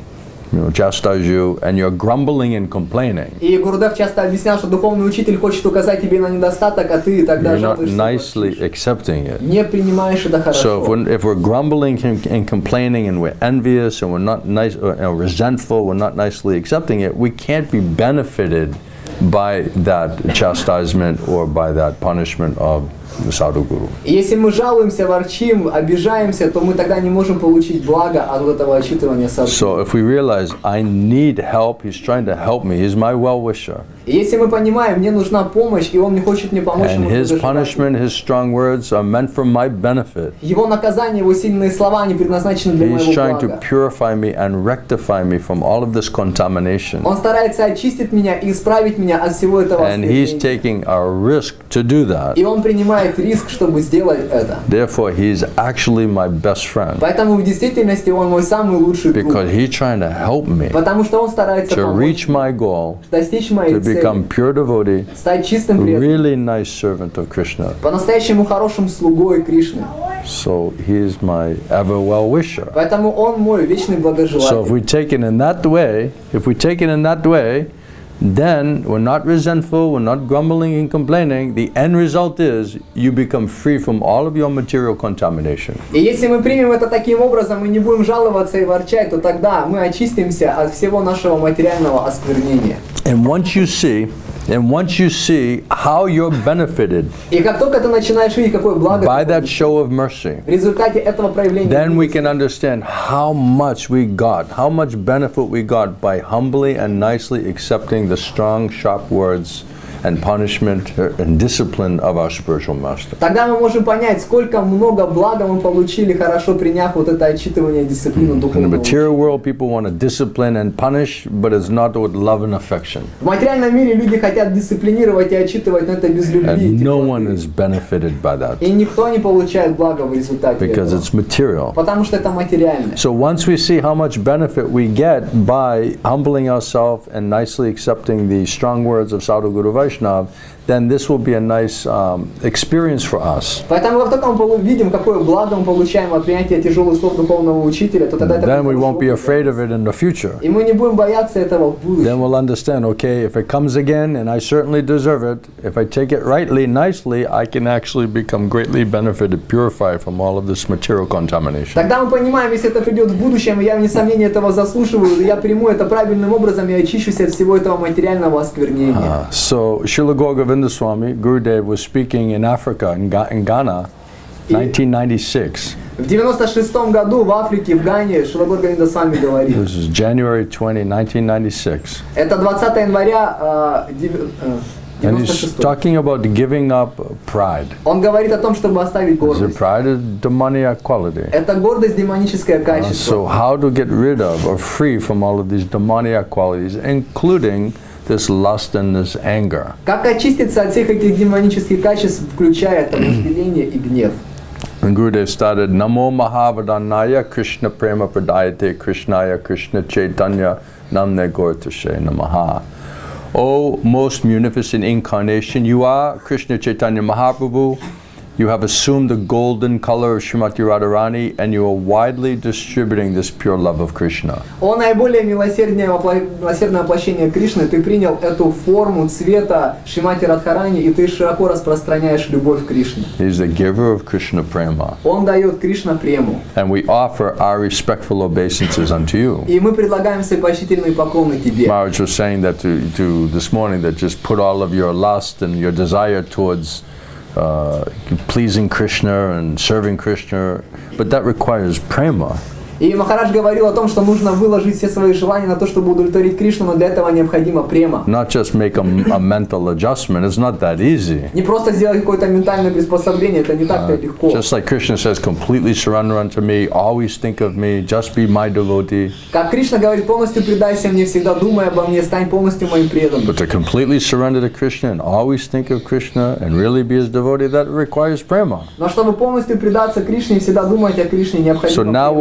chastise you, and you're grumbling and complaining. И Гурудев часто объяснял, что духовный учитель хочет указать тебе на недостаток, а ты тогда You're not жалуешься. nicely accepting it. Не принимаешь это So хорошо. if we're grumbling and complaining and we're envious and we're not nice, resentful, we're not nicely accepting it, we can't be benefited by that chastisement or by that punishment of the Sadhu Guru. И если мы жалуемся, ворчим, обижаемся, то мы тогда не можем получить благо от вот этого отчитывания саду. So if we realize I need help, he's trying to help me, he's my well-wisher. И если мы понимаем, мне нужна помощь, и он не хочет мне помочь, And ему his нужно punishment, his strong words are meant for my benefit. его наказание, его сильные слова, они предназначены для He's моего trying to блага. purify me and rectify me from all of this contamination. Он старается очистить меня и исправить меня от всего этого And he's осквернения. taking a risk to do that. И он принимает риск, чтобы сделать это. Therefore, he's actually my best friend Поэтому в действительности он мой самый лучший друг. because he's trying to help me Потому что он старается to помочь reach my goal, достичь моей to become цели, pure devotee, стать чистым преданным, really nice servant of Krishna. по-настоящему хорошим слугой Кришны. So he is my ever well-wisher. Поэтому он мой вечный So if благожелатель. we take it in that way, then we're not resentful, we're not grumbling and complaining. The end result is you become free from all of your material contamination. И если мы примем это таким образом и не будем жаловаться и ворчать, то тогда мы очистимся от всего нашего материального осквернения. And once you see how you're benefited И как только ты начинаешь видеть, какое благо by ты that получишь, show of mercy, в результате этого проявления then we милости, can understand how much benefit we got by humbly and nicely accepting the strong, sharp words and punishment and discipline of our spiritual master. тогда мы можем понять, сколько много блага мы получили, хорошо приняв вот это отчитывание дисциплину In the духовного. material world, people want to discipline and punish, but it's not with love and affection. В материальном мире люди хотят дисциплинировать и отчитывать, но это без любви. And no теплоты. one is benefited by that И никто не получает блага в результате because этого. it's material. Потому что это материально. So once we see how much benefit we get by humbling ourselves and nicely accepting the strong words of Sadhu Guru Vaishnava, then this will be a nice experience for us. Поэтому как только мы видим, какое благо мы получаем от принятия тяжелых слов духовного учителя, то тогда это Then we будет won't be хорошо. afraid of it in the future. И мы не будем бояться этого в будущем. Then we'll understand, okay, if it comes again, and I certainly deserve it, if I take it rightly, nicely, I can actually become greatly benefited, purified from all of this material contamination. Тогда мы понимаем, если это придет в будущем, и я, вне сомнения, этого заслуживаю, и я приму это правильным образом и очищусь от всего этого материального осквернения. So, Srila Govinda Swami, Gurudev, was speaking in Africa, in Ghana, 1996. В 96 году в Африке, в Гане, Шрила Говинда с вами говорит. This is January 20, 1996. Это 20 января And he's 96. talking about giving up pride. Он говорит о том, чтобы оставить Is it гордость. pride is demoniac quality? Это гордость демоническое So качество. how to get rid of or free from all of these demoniac qualities, including this lust and this anger? Как очиститься от всех этих демонических качеств, включая это вожделение и гнев? And Gurudev started, Namo Mahavadhanaya Krishna Prema Pradayate Krishnaya Krishna Chaitanya Namne Gortashe Namaha. O most munificent incarnation, you are Krishna Chaitanya Mahaprabhu, You have assumed the golden color of Srimati Radharani and you are widely distributing this pure love of Krishna. О наиболее милосердное воплощение Кришны, ты принял эту форму цвета Шримати Радхарани, и ты широко распространяешь любовь к Кришне. He's the giver of Krishna prema. Он дает Кришна прему. And we offer our respectful obeisances unto you. И мы предлагаем свои почтительные поклоны тебе. Maharaj was saying that to this morning, that just put all of your lust and your desire towards pleasing Krishna and serving Krishna, but that requires prema. И Махарадж говорил о том, что нужно выложить все свои желания на то, чтобы удовлетворить Кришну, но для этого необходима према. Not just make a mental adjustment, it's not that easy. Не просто сделать какое-то ментальное приспособление, это не так-то легко. Just like Krishna says, completely surrender unto me, always think of me, just be my devotee. Как Кришна говорит, полностью предайся мне, всегда думай обо мне, стань полностью моим преданным. But to completely surrender to Krishna and always think of Krishna and really be his devotee, that requires prema. Но чтобы полностью предаться Кришне и всегда думать о Кришне, необходимо. So now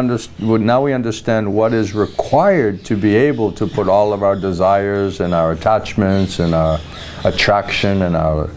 now we understand what is required to be able to put all of our desires and our attachments and our attraction and our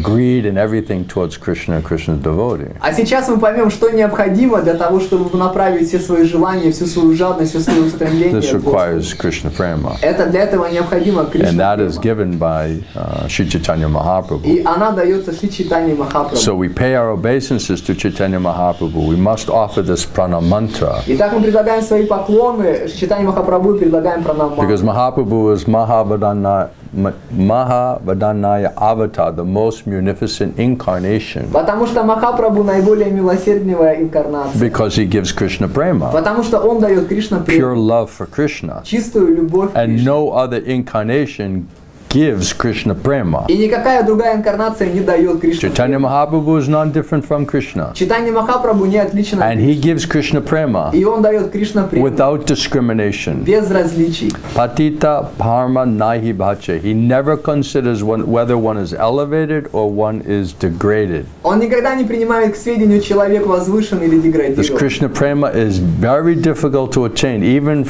greed and everything towards Krishna and Krishna's devotee. А сейчас мы поймем, что необходимо для того, чтобы направить все свои желания, всю свою жадность, все свои устремления. This requires Krishna prema. Это для этого необходимо Кришна. And that is given by Sri Chaitanya Mahaprabhu. И она дается Шри Чайтанье Махапрабху. So we pay our obeisances to Chaitanya Mahaprabhu. We must offer this prana mantra. Итак, мы предлагаем свои поклоны Шри Чайтанье Махапрабху и предлагаем пранам мантру. Because Mahaprabhu is Mahavadanya Avatar, the most munificent incarnation. Потому что Махапрабху наиболее милосердная инкарнация. Because he gives Krishna prema, Потому что он дает Кришна pure прему, love for Krishna. чистую любовь к And Кришне. no other incarnation gives Krishna prema. И никакая другая инкарнация не дает Кришне Chaitanya прему. Mahaprabhu is not different from Krishna. Чайтанья Махапрабху не отличен от And he gives Krishna prema И он дает Кришна прему without discrimination. без различий. Patita parma nahi bhacha. He never considers whether one is elevated or one is degraded. Он никогда не принимает к сведению, человек возвышен или This деградирован. Krishna prema is very difficult to attain, even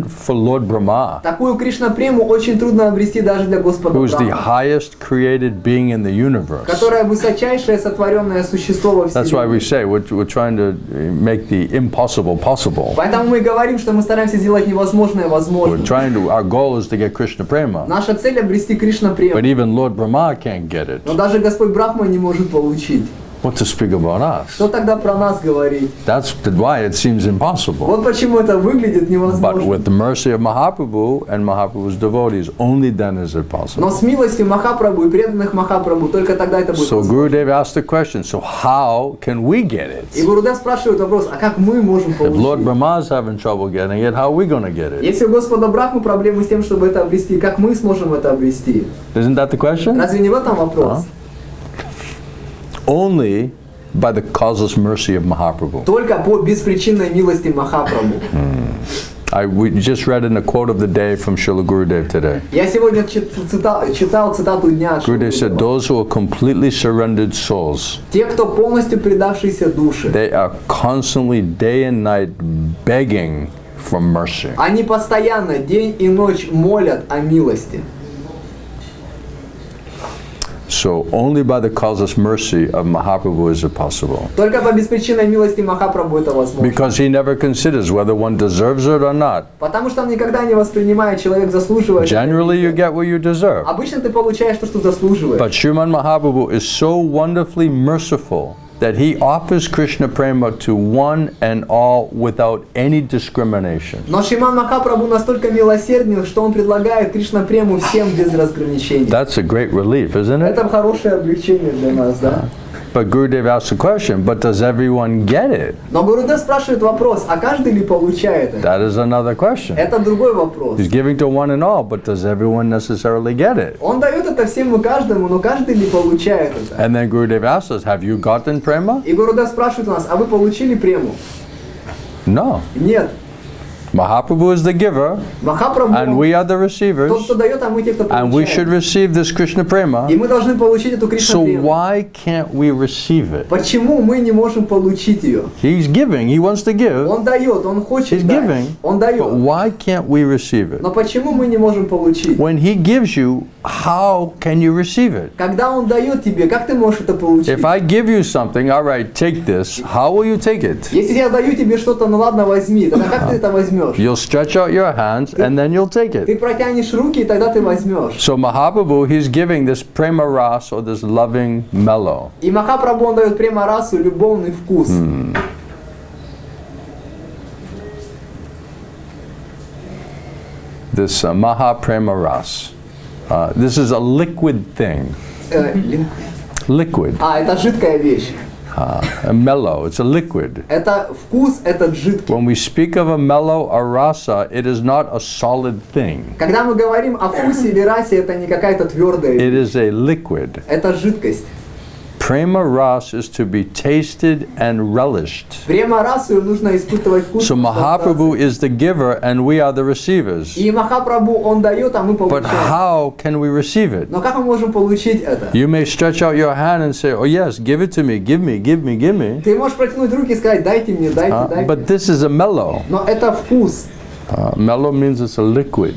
for Lord Brahma, Такую Кришна прему очень трудно обрести даже для Господа who is the Брахмы, highest created being in the universe. которое высочайшее сотворенное существо во That's why we Вселенной. say we're trying to make the impossible possible. Поэтому мы говорим, что мы стараемся сделать невозможное возможным. Our goal is to get Krishna prema. Наша цель обрести Кришна прему. But even Lord Brahma can't get it. Но даже Господь Брахма не может получить. What to speak about us? Что тогда про нас говорить? That's why it seems impossible. Вот почему это выглядит But невозможно. with the mercy of Mahaprabhu and Mahaprabhu's devotees, only then is it possible. Но с милостью Махапрабху и преданных Махапрабху только тогда это будет So возможно. Gurudev asked the question, so how can we get И it? Гурудев спрашивает вопрос, а как мы можем If Lord получить? Brahma is having trouble getting it, how are we going to get it? Если у Господа Брахмы проблемы с тем, чтобы это обрести, как мы сможем это обрести? Isn't that the question? Разве не в этом вопрос? Only by the causeless mercy of Mahaprabhu. Только по беспричинной милости Махапрабху. We just read in the quote of the day from Srila Gurudev today. Я сегодня читал цитату дня. от Шри Gurudev said, Гурудева. those who are completely surrendered souls, Те, кто полностью предавшиеся души, they are constantly day and night begging for mercy. они постоянно, день и ночь молят о милости. So only by the causeless mercy of Mahaprabhu is it possible. Только по беспричинной милости Махапрабху это возможно. Because he never considers whether one deserves it or not. Потому что он никогда не воспринимает, человек заслуживает. Generally, you get what you deserve. Обычно ты получаешь то, что заслуживаешь. But Sriman Mahaprabhu is so wonderfully merciful that he offers Krishna prema to one and all without any discrimination. Но Шриман Махапрабху настолько милосерден, что он предлагает Кришна прему всем без разграничений. That's a great relief, isn't it? Это хорошее облегчение для нас, да? But Gurudev asked the question, but does everyone get it? Но Гурудев спрашивает вопрос, а каждый ли получает это? That is another question. Это другой вопрос. He's giving to one and all, but does everyone necessarily get it? Он дает это всем и каждому, но каждый ли получает это? And then Gurudev asks us, have you gotten prema? И Гурудев спрашивает у нас, а вы получили прему? No. Нет. Mahaprabhu is the giver, Махапрабху, and we are the receivers, тот, кто дает, а мы те, кто and we should получает. receive this Krishna prema. И мы должны получить эту So Кришна-прему. why can't we receive it? Почему мы не можем получить ее? He's giving, he wants to give, Он дает, он he's хочет дать. giving, Он but дает. why can't we receive it? Но почему мы не можем получить? When he gives you, how can you receive it? Когда он дает тебе, как ты можешь это получить? If I give you something, all right, take this, how will you take it? Если я даю тебе что-то, ну ладно, возьми, тогда как ты это возьмешь? You'll stretch out your hands and then you'll take Ты it. протянешь руки, и тогда ты возьмешь. So Mahaprabhu, he's giving this prema ras, or this loving mellow. И Махапрабху, он дает прямо расу, любовный вкус. This Maha prema ras. This is a liquid thing. Liquid. Это жидкая вещь. A mellow, it's a liquid. Это вкус, это жидкий. When we speak of a mellow, a rasa, it is not a solid thing. Когда мы говорим о вкусе или расе, это не какая-то твердая It вещь. is a liquid. Это жидкость. Prema ras is to be tasted and relished. Прямо расу нужно испытывать вкус. So Mahaprabhu is the giver and we are the receivers. И Махапрабху, он дает, а мы But получаем. how can we receive it? Но как мы можем получить это? You may stretch out your hand and say, oh yes, give it to me, give me, give me, give me. Ты можешь протянуть руки и сказать, дайте мне, дайте, дайте. But this is a mellow. Но это вкус. Mellow means it's a liquid.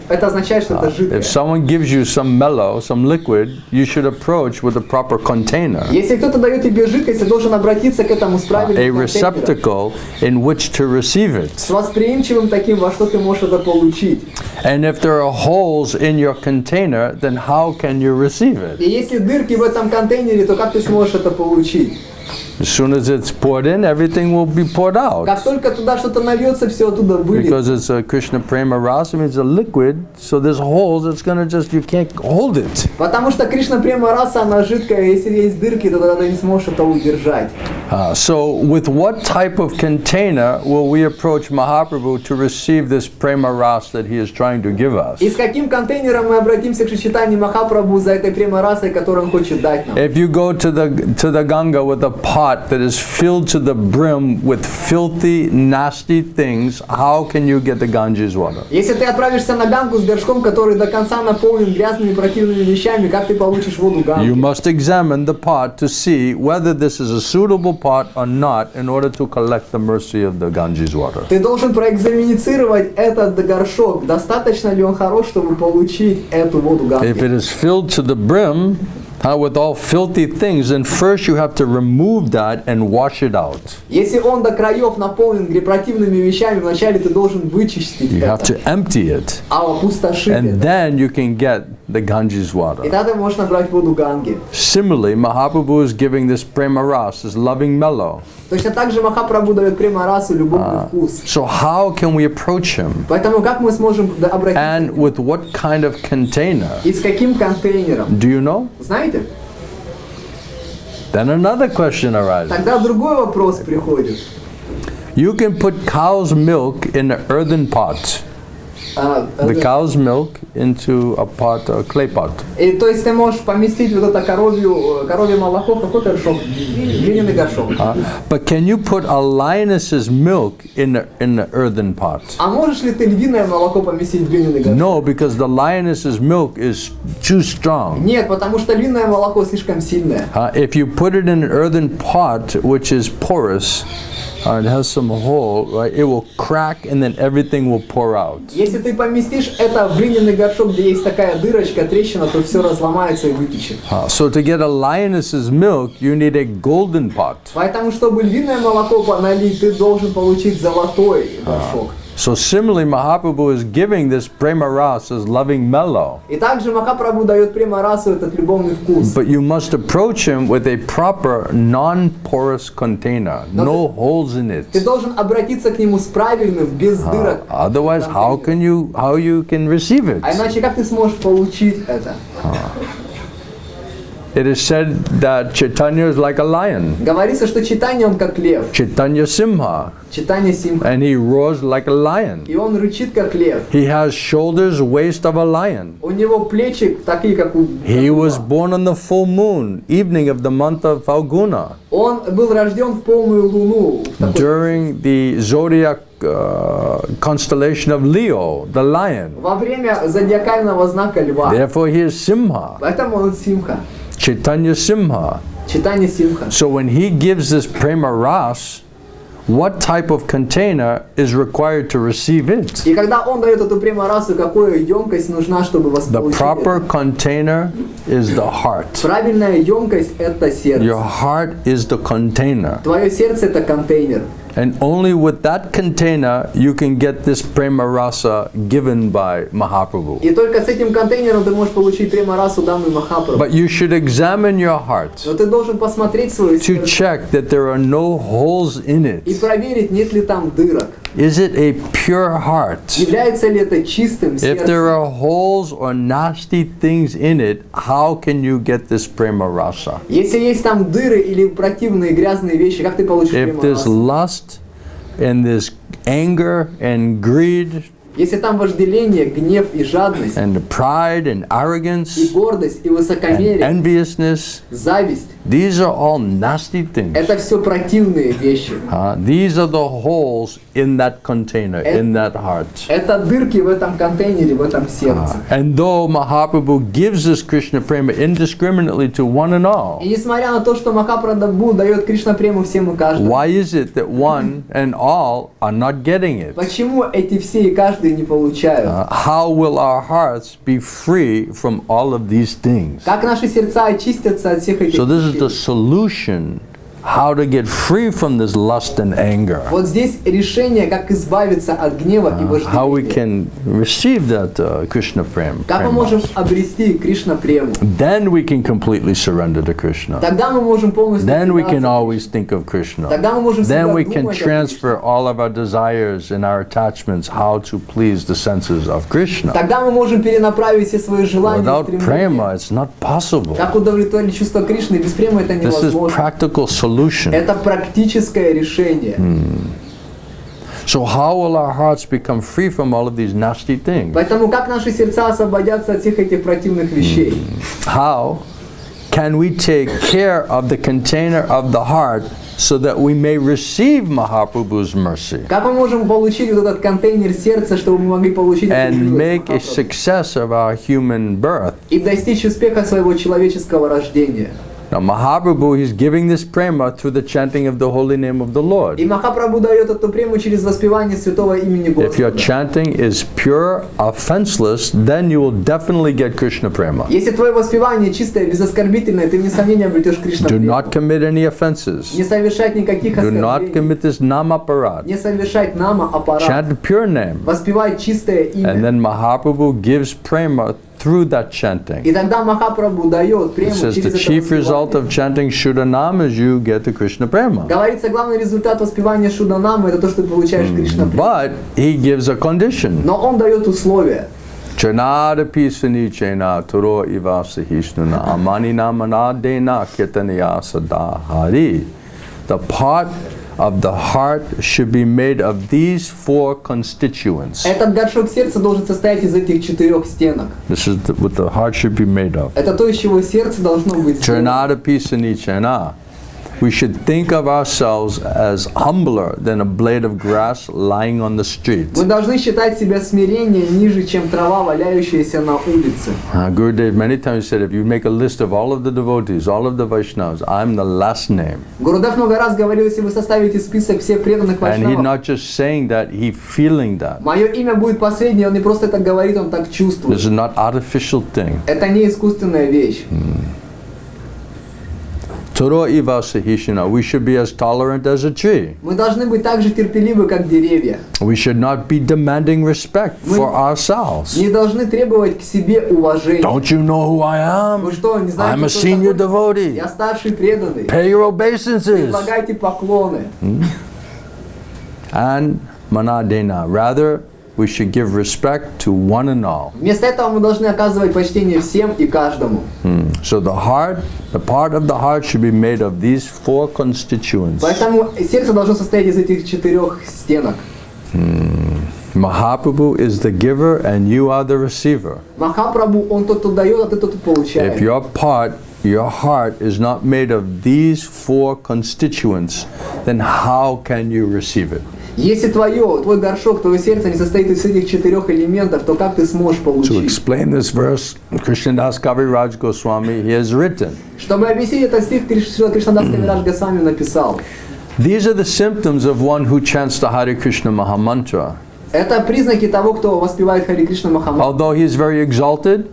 Это означает, что это жидкое. If someone gives you some mellow, some liquid, you should approach with a proper container, Если кто-то дает тебе жидкость, ты должен обратиться к этому с a правильным контейнером. receptacle in which to receive it. С восприимчивым таким, во что ты можешь это получить. And if there are holes in your container, then how can you receive it? И если дырки в этом контейнере, то как ты сможешь это получить? As soon as it's poured in, everything will be poured out. Как только туда что-то нальется, все оттуда выльется. Because it's a Krishna prema rasa, means a liquid, so there's holes, it's gonna just, you can't hold it. Потому что Кришна према раса, она жидкая, если есть дырки, то тогда ты не сможешь это удержать. So with what type of container will we approach Mahaprabhu to receive this prema ras that he is trying to give us? И с каким контейнером мы обратимся к Шичитани Махапрабху за этой према расой, которую он хочет дать нам? If you go to the Ganga with a pot that is filled to the brim with filthy, nasty things, how can you get the Ganges water? Если ты отправишься на Гангу с горшком, который до конца наполнен грязными противными вещами, как ты получишь воду Ганги? You must examine the pot to see whether this is a suitable pot or not in order to collect the mercy of the Ganges water. Ты должен проэкзаменицировать этот горшок, достаточно ли он хорош, чтобы получить эту воду If Ганги. it is filled to the brim with all filthy things, then first you have to remove that and wash it out. Если он до краев наполнен противными вещами, вначале ты должен вычистить You have это, to empty it, опустошить and это. then you can get the Ganges И water. тогда ты можешь набрать воду Ганги. Similarly, Mahaprabhu is giving this prema ras, this loving mellow. Точно так же Махапрабху дает према расу, любовный вкус. So how can we approach him? Поэтому как мы сможем обратиться? And with what kind of container? И с каким контейнером? Do you know? Знаете? Then another question arises. Тогда другой вопрос приходит. You can put cow's milk in an earthen pot. The cow's milk into a pot, a clay pot. И, то есть ты можешь поместить вот это коровье молоко в какой горшок? Глиняный горшок. But can you put a lioness's milk in an earthen pot? А можешь ли ты львиное молоко поместить в глиняный горшок? No, because the lioness's milk is too strong. Нет, потому что львиное молоко слишком сильное. If you put it in an earthen pot, which is porous, it has some hole, right? It will crack and then everything will pour out. Если ты поместишь это в глиняный горшок, где есть такая дырочка, трещина, то все разломается и вытечет. So to get a lioness's milk, you need a golden pot. Поэтому, чтобы львиное молоко налить, ты должен получить золотой горшок. So similarly, Mahaprabhu is giving this prema ras as loving mellow. И также Махапрабху дает према расу, этот любовный вкус. But you must approach him with a proper non-porous container, no holes in Ты it. должен обратиться к нему с правильным, без дырок. Otherwise, how you can receive it? А иначе как ты сможешь получить это? It is said that Chaitanya is like a lion, Говорится, что читание он как лев. Chaitanya Simha, Читание Симха. and he roars like a lion. И он рычит как лев. He has shoulders, waist of a lion. У него плечи такие, как у He was льва. born on the full moon, evening of the month of Falguna, Он был рожден в полную луну. В такой- during the zodiac constellation of Leo, the lion. Во время зодиакального знака льва. Therefore he is Simha, Поэтому он Симха. Chaitanya Simha. Читание Симха. So when he gives this prema ras, what type of container is required to receive it? И когда он дает эту према-расу, какая емкость нужна, чтобы The восполучить proper это? container is the heart. Правильная емкость – это Your сердце. heart is the container. Твое сердце – это контейнер. And only with that container you can get this prema rasa given by Mahaprabhu. И только с этим контейнером ты можешь получить према-расу, данную Махапрабху. But you should examine your heart Но ты должен посмотреть свое to сердце check that there are no holes in и it. проверить, нет ли там дырок. Is it a pure heart? Является ли это чистым If there сердцем? are holes or nasty things in it, how can you get this prema rasa? Если есть там дыры или противные грязные вещи, как ты получишь If there's према-расу? lust and there's anger and greed Если там вожделение, гнев и жадность, and pride and и arrogance гордость, и and высокомерие, enviousness, зависть, these are all nasty things. это все противные вещи. These are the holes in that container, in that heart. Это дырки в этом контейнере, в этом сердце. And though Mahaprabhu gives this Krishna prema indiscriminately to one and all, И несмотря на то, что Махапрабху дает Кришна прему всем и каждому, why is it that one and all are not getting it? почему эти все и каждый не получают? How will our hearts be free from all of these things? Как наши сердца очистятся от всех этих So this is the вещей? solution, how to get free from this lust and anger. Вот здесь решение, как избавиться от гнева и How we вожделения. can receive that Krishna prema. Как мы можем обрести Кришна прему? Then we can completely surrender to Krishna. Тогда мы можем полностью Then we can предаться. always think of Krishna. Тогда мы можем Then всегда we can думать о transfer all of our desires and our attachments how to please the senses of Krishna. Тогда мы можем перенаправить все свои желания и Without стремления. prema, it's not possible. Как удовлетворить чувство Кришны? Без премы это This is невозможно. practical solution. Это практическое решение. So how will our hearts become free from all of these nasty things? Поэтому как наши сердца освободятся от всех этих противных вещей? How can we take care of the container of the heart so that we may receive Mahaprabhu's mercy Как мы можем получить вот этот контейнер сердца, чтобы мы могли получить эту and милость make a Махапрабху success of our human birth? и достичь успеха своего человеческого рождения? Now Mahaprabhu, he's giving this prema through the chanting of the holy name of the Lord. И Махапрабху дает эту прему через воспевание святого имени If your Господа. chanting is pure, offenseless, then you will definitely get Krishna prema. Если твое воспевание чистое, безоскорбительное, ты, несомненно, обретешь Кришна Do прему. not commit any offenses. Не совершать никаких Do not оскорблений. commit this namaparad. Не совершать нама аппарат. Chant the pure name. Воспевать чистое And имя. then Mahaprabhu gives prema through that chanting. И тогда Махапрабху дает It прему says через the это chief result воспевание. of chanting Shudanam is you get the Krishna prema. Говорится, главный результат воспевания Шуданамы это то, что ты получаешь Кришна прему. But he gives a condition. Но он дает условия. Chanada pisani chena turo ivasa hishnuna amani namana dena kitaniya sadahari. The part of the heart should be made of these four constituents. Этот горшок сердца должен состоять из этих 4 стенок. This is what the heart should be made of. Это то, из чего сердце должно быть сделано. Chanada pisani chena. We should think of ourselves as humbler than a blade of grass lying on the street. Мы должны считать себя смирение ниже, чем трава, валяющаяся на улице. Gurudev many times said, if you make a list of all of the devotees, all of the Vaishnavas, I'm the last name. Гурудев много раз говорил, если вы составите список всех преданных And he's вайшнавов, not just saying that, he's feeling that. мое имя будет последнее, он не просто так говорит, он так чувствует. This is not artificial thing. Это не искусственная вещь. Toro iva sahishina. We should be as tolerant as a tree. Мы должны быть так же терпеливы, как деревья. We should not be demanding respect for ourselves. Не должны требовать к себе уважения. Don't you know who I Вы am? что, не знаете, I'm a кто senior такой? devotee. Я старший преданный. Pay your obeisances. Предлагайте поклоны. And manadena. Rather, we should give respect to one and all. Вместо этого мы должны оказывать почтение всем и каждому. So the heart, the part of the heart should be made of these four constituents. Поэтому сердце должно состоять из этих 4 стенок. Mahaprabhu is the giver and you are the receiver. Махапрабху, он тот, кто дает, а ты тот, кто получает. If your part, your heart is not made of these four constituents, then how can you receive it? Если твой горшок, твое сердце не состоит из этих 4 элементов, то как ты сможешь To получить? explain this verse, Krishnadas Kaviraj Goswami, he has written, Чтобы объяснить этот стих, Шрила Кришнадас Кавирадж Госвами написал. these are the symptoms of one who chants the Hare Krishna Mahamantra. Это признаки того, кто воспевает Хари Кришна Махамантру. Although he is very exalted,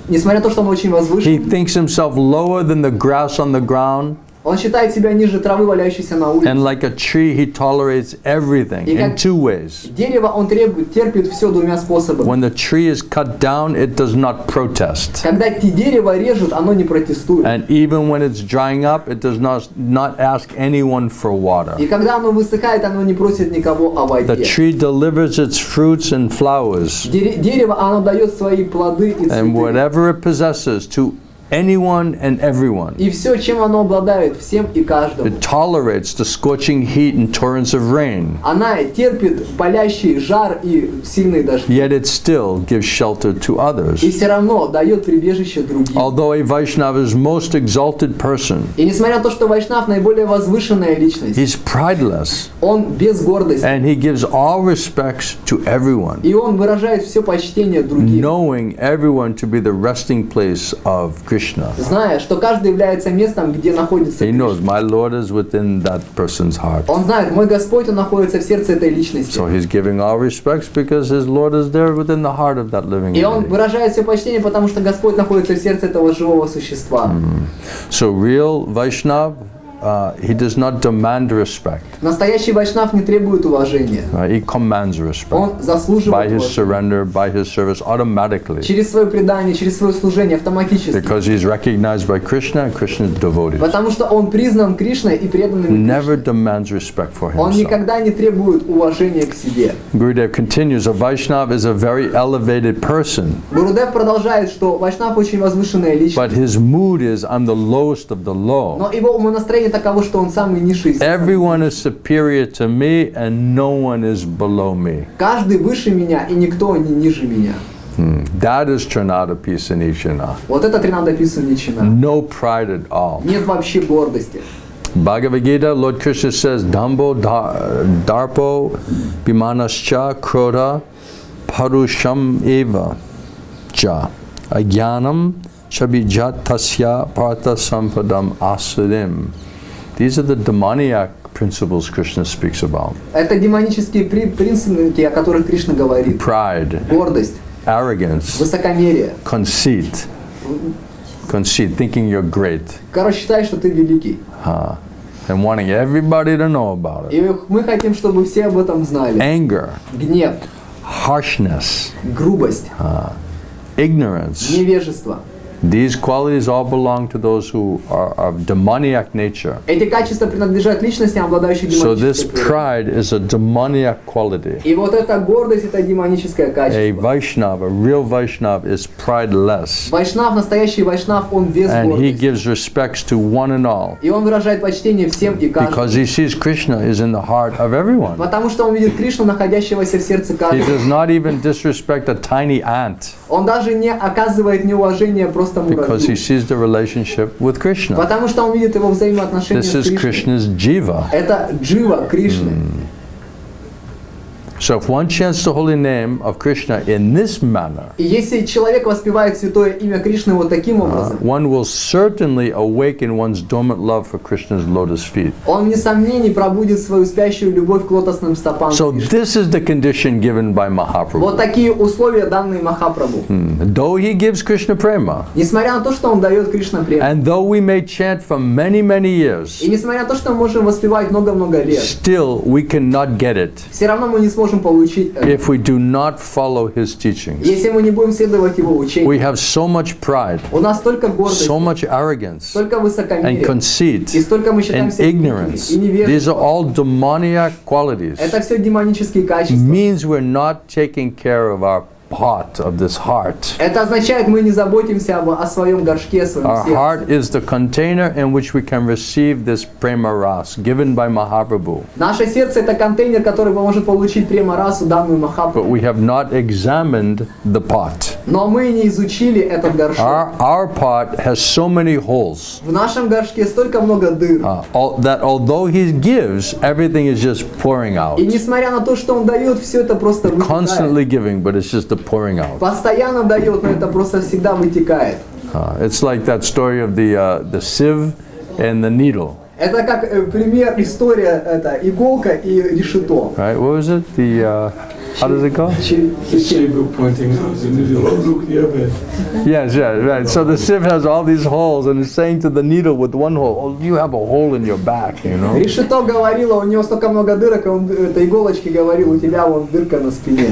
Несмотря на то, что он очень he возвышен, thinks himself lower than the grass on the ground, он считает себя ниже травы, валяющейся на улице. and like a tree, he tolerates everything in two ways. Дерево он терпит все 2 способами. When the tree is cut down, it does not protest. Когда дерево режут, оно не протестует. And even when it's drying up, it does not ask anyone for water. И когда оно высыхает, оно не просит никого о The воде. tree delivers its fruits and flowers Дерево, оно дает свои плоды и and цветы. whatever it possesses to anyone and everyone. И все, чем оно обладает, всем и каждому. It tolerates the scorching heat and torrents of rain, Она терпит палящий жар и сильные дожди. yet it still gives shelter to И others. все равно дает прибежище другим. Although a Vaishnava is most exalted person, И несмотря на то, что Вайшнав наиболее возвышенная личность, he's prideless он без гордости. and he gives all respects to everyone, И он выражает все почтение другим, knowing everyone to be the resting place of Krishna. зная, что каждый является местом, где находится He knows Кришна. my Lord is within that person's heart. Он знает, мой Господь, он находится в сердце этой личности. So he's giving all respects because his Lord is there within the heart of that living И он entity. выражает все почтение, потому что Господь находится в сердце этого живого существа. So real Vaishnav, he does not demand respect. Настоящий Вайшнав не требует уважения. He commands respect Он by заслуживает his уважения. surrender, by his service, automatically. Через свое предание, через свое служение автоматически. Because he's recognized by Krishna and Krishna is devoted. Потому что он признан Кришной и преданным Never Кришне. demands respect for Он himself. никогда не требует уважения к себе. Gurudev continues, a Vaishnav is a very elevated person, Гурудев продолжает, что Вайшнав очень возвышенная личность. but his mood is, I'm the lowest of the low. Но его умонастроение таково, что он самый низший. из всех. Everyone is superior to me and no one is below me. Каждый выше меня и никто не ниже меня. That is Trinada Pisanishana. Вот это Тринадаписа Ничина. No pride at all. Нет вообще гордости. Bhagavad Gita, Lord Krishna says, Dambo Darpo Bimanascha Krodha Parusham Eva Ja Agyanam Shabijat Tasya Partha Sampadam Asurim. These are the demoniac principles Krishna speaks about. Это демонические принципы, о которых Кришна говорит. Pride, Гордость, arrogance, высокомерие. conceit, thinking you're great, Короче, считай, что ты великий. and wanting everybody to know about it. И мы хотим, чтобы все об этом знали. Anger, Гнев, harshness, грубость, ignorance. невежество. These qualities all belong to those who are of demoniac nature. Эти качества принадлежат личностям, обладающим So this демонической природой. pride is a demoniac quality. И вот эта гордость, это демоническое A качество. Vaishnava, a real Vaishnava is prideless. Вайшнав, настоящий Вайшнав, он без And he гордости. gives respects to one and all. И он выражает почтение всем и Because каждому. he sees Krishna is in the heart of everyone. Потому что он видит Кришну, находящегося в сердце He каждого. does not even disrespect a tiny ant Он даже не оказывает неуважения просто because he муравью. sees the relationship with Krishna. Потому что он видит его взаимоотношения This с is Кришной. Krishna's jiva. Это джива Кришны. So if one chants the holy name of Krishna in this manner, И если человек воспевает святое имя Кришны вот таким образом, one will certainly awaken one's dormant love for Krishna's lotus feet. он, несомненно, пробудит свою спящую любовь к лотосным стопам So Кришны. this is the condition given by Вот Mahaprabhu. такие условия, данные Махапрабху. Though he gives Krishna prema, Несмотря на то, что он дает Кришна прему, and though we may chant for many, many years, и несмотря на то, что мы можем воспевать много-много лет, still we cannot get it все равно мы не сможем получить это. if we do not follow his teachings. Если мы не будем следовать его We учению. have so much pride, У нас столько гордости, so much arrogance, столько and высокомерия, conceit, и столько мы and считаем себя ignorance. и These невежеством. are all demoniac qualities. Это все демонические качества. Means we're not taking care of our pot, of this heart. Это означает, мы не заботимся о своем горшке, о своем Our сердце. heart is the container in which we can receive this prema ras given by Mahaprabhu. Наше сердце — это контейнер, который поможет получить према-расу, данную Махапрабху. But we have not examined the pot. Но мы не изучили этот горшок. Our pot has so many holes В нашем горшке столько много дыр. that although he gives, everything is just pouring out. И несмотря на то, что он дает, все это просто Constantly вытекает. giving, but it's just the pouring out. Постоянно дает, но это просто всегда вытекает. It's like that story of the sieve and the needle. Это как пример, история, это иголка и решето. Right? What was it? How does it go? The shaver pointing out the needle. Oh, look, the other. Yes, yeah, right. So the sieve has all these holes, and it's saying to the needle with one hole, "Oh, you have a hole in your back," you know. Решето говорило, у него столько много дырок, он этой иголочке говорил, у тебя вон дырка на спине.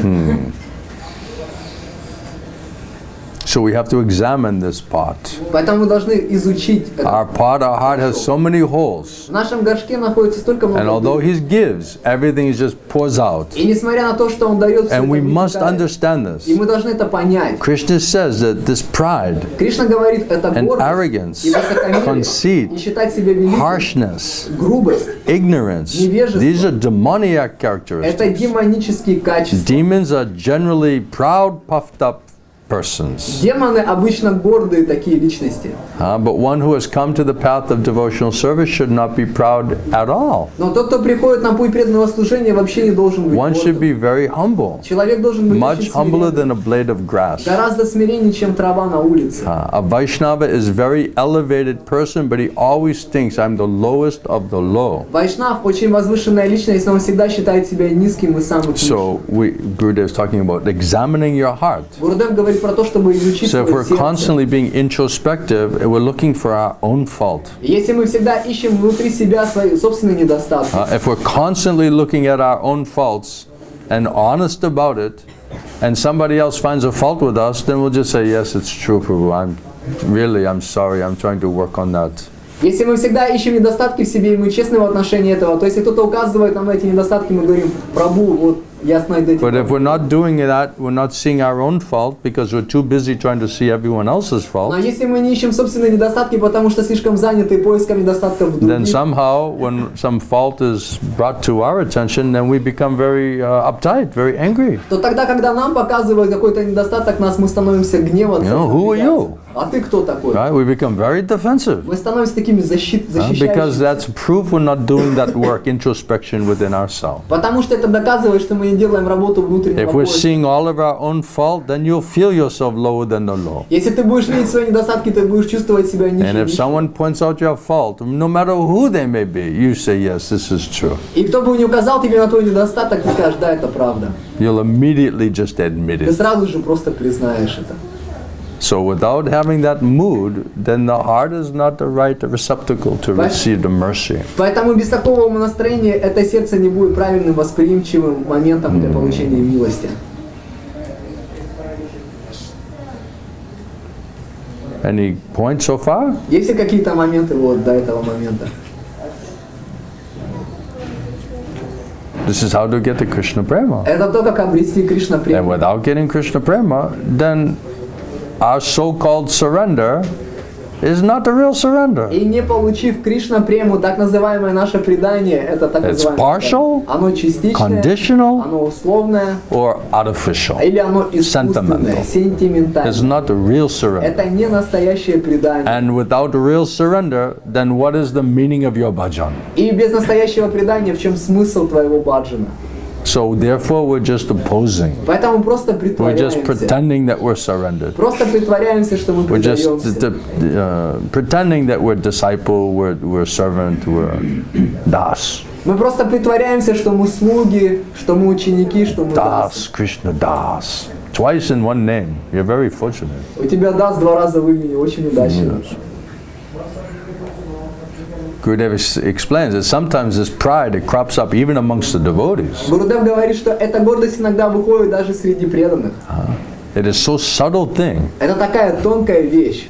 So we have to examine this pot. Поэтому мы должны изучить это. Our pot, our heart has so many holes, В нашем горшке находится столько and много although дыр. he gives, everything just pours out. И несмотря на то, что он дает, все And это we must вытекает. understand this. И мы должны это понять. Krishna says that this pride, Кришна говорит, это and гордость arrogance, и высокомерие, conceit, и считать себя великим, harshness, грубость. ignorance, Невежество. these are demoniac Это characteristics. демонические качества. Demons are generally proud, puffed up persons. Демоны обычно гордые такие личности. But one who has come to the path of devotional service should not be proud at all. Но тот, кто приходит на путь преданного служения, вообще не должен быть One should гордым. be very humble, Человек должен быть much очень humbler смиренным. than a blade of grass. Гораздо смиреннее, чем трава на улице. A Vaishnava is a very elevated person, but he always thinks I'm the lowest of the low. Вайшнав очень возвышенная личность, но он всегда считает себя низким и самым низким. So Gurudev is talking about examining your heart. Гурудев говорит про то, чтобы изучить So if свое we're сердце. constantly being introspective, we're looking for our own fault. Если мы всегда ищем внутри себя свои собственные недостатки, If we're constantly looking at our own faults and honest about it, and somebody else finds a fault with us, then we'll just say, yes, it's true, Prabhu. I'm sorry. I'm trying to work on that. если мы всегда ищем недостатки в себе, и мы честны в отношении этого, то если кто-то указывает нам на эти недостатки, мы говорим: Прабху, вот я над этим. But if we're not doing that, we're not seeing our own fault because we're too busy trying to see everyone else's Но fault, если мы не ищем собственные недостатки, потому что слишком заняты поиском недостатков в then других, somehow when some fault is brought to our attention, then we become very uptight, very angry. то тогда, когда нам показывают какой-то недостаток, мы становимся гневаться. Who are you? А ты кто такой? Right? We become very defensive. Мы становимся такими Because защищающими. that's proof we're not doing that work, introspection within ourselves. Потому что это доказывает, что мы не делаем работу внутреннего If we're поиска. seeing all of our own fault, then you'll feel yourself lower than the low. Если ты будешь видеть свои недостатки, ты будешь чувствовать себя And if нищим. someone points out your fault, no matter who they may be, you say, yes, this is true. И кто бы не указал тебе на твой недостаток, ты скажешь: да, это правда. You'll immediately just admit Ты it. сразу же просто признаешь это. So without having that mood, then the heart is not the right receptacle to receive the mercy. Поэтому без такого умонастроения это сердце не будет правильным, восприимчивым моментом для получения милости. Any points so far? Есть ли какие-то моменты вот до этого момента? This is how to get the Krishna Prema. Это то, как обрести Кришна And прему. without getting Krishna Prema, then our so-called surrender is not the real surrender. И не получив Кришна прему, так называемое наше предание, это так It's называемое. partial, Оно частичное, conditional, оно условное, or artificial. или оно искусственное, Sentimental. It's сентиментальное. not the real surrender. Это не настоящее предание. And without the real surrender, then what is the meaning of your bhajan? И без настоящего предания в чем смысл твоего баджана? So therefore we're just opposing. Поэтому просто We're just притворяемся. pretending that we're surrendered. Просто притворяемся, что мы We're just предаемся. pretending that we're disciple, we're servant, we're das. Мы просто притворяемся, что мы слуги, что мы ученики, что мы дас. Das, Krishna Das. Twice in one name. You're very fortunate. У тебя дас два раза в имени, очень удачно. Gurudev explains that sometimes this pride, it crops up even amongst the devotees. Гурудев говорит, что эта гордость иногда выходит даже среди преданных. It is so subtle thing. Это такая тонкая вещь.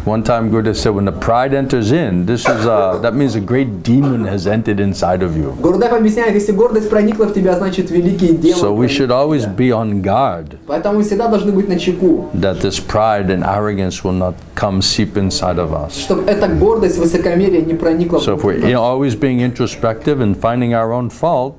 One time Gurudev said, when the pride enters in, that means a great demon has entered inside of you. Гурудев объясняет, если гордость проникла в тебя, значит великий демон. So we should always проник в тебя. be on guard Поэтому мы всегда должны быть начеку, that this pride and arrogance will not come seep inside of us. чтобы эта гордость, высокомерие не проникла So if в we're always being introspective and finding our own fault,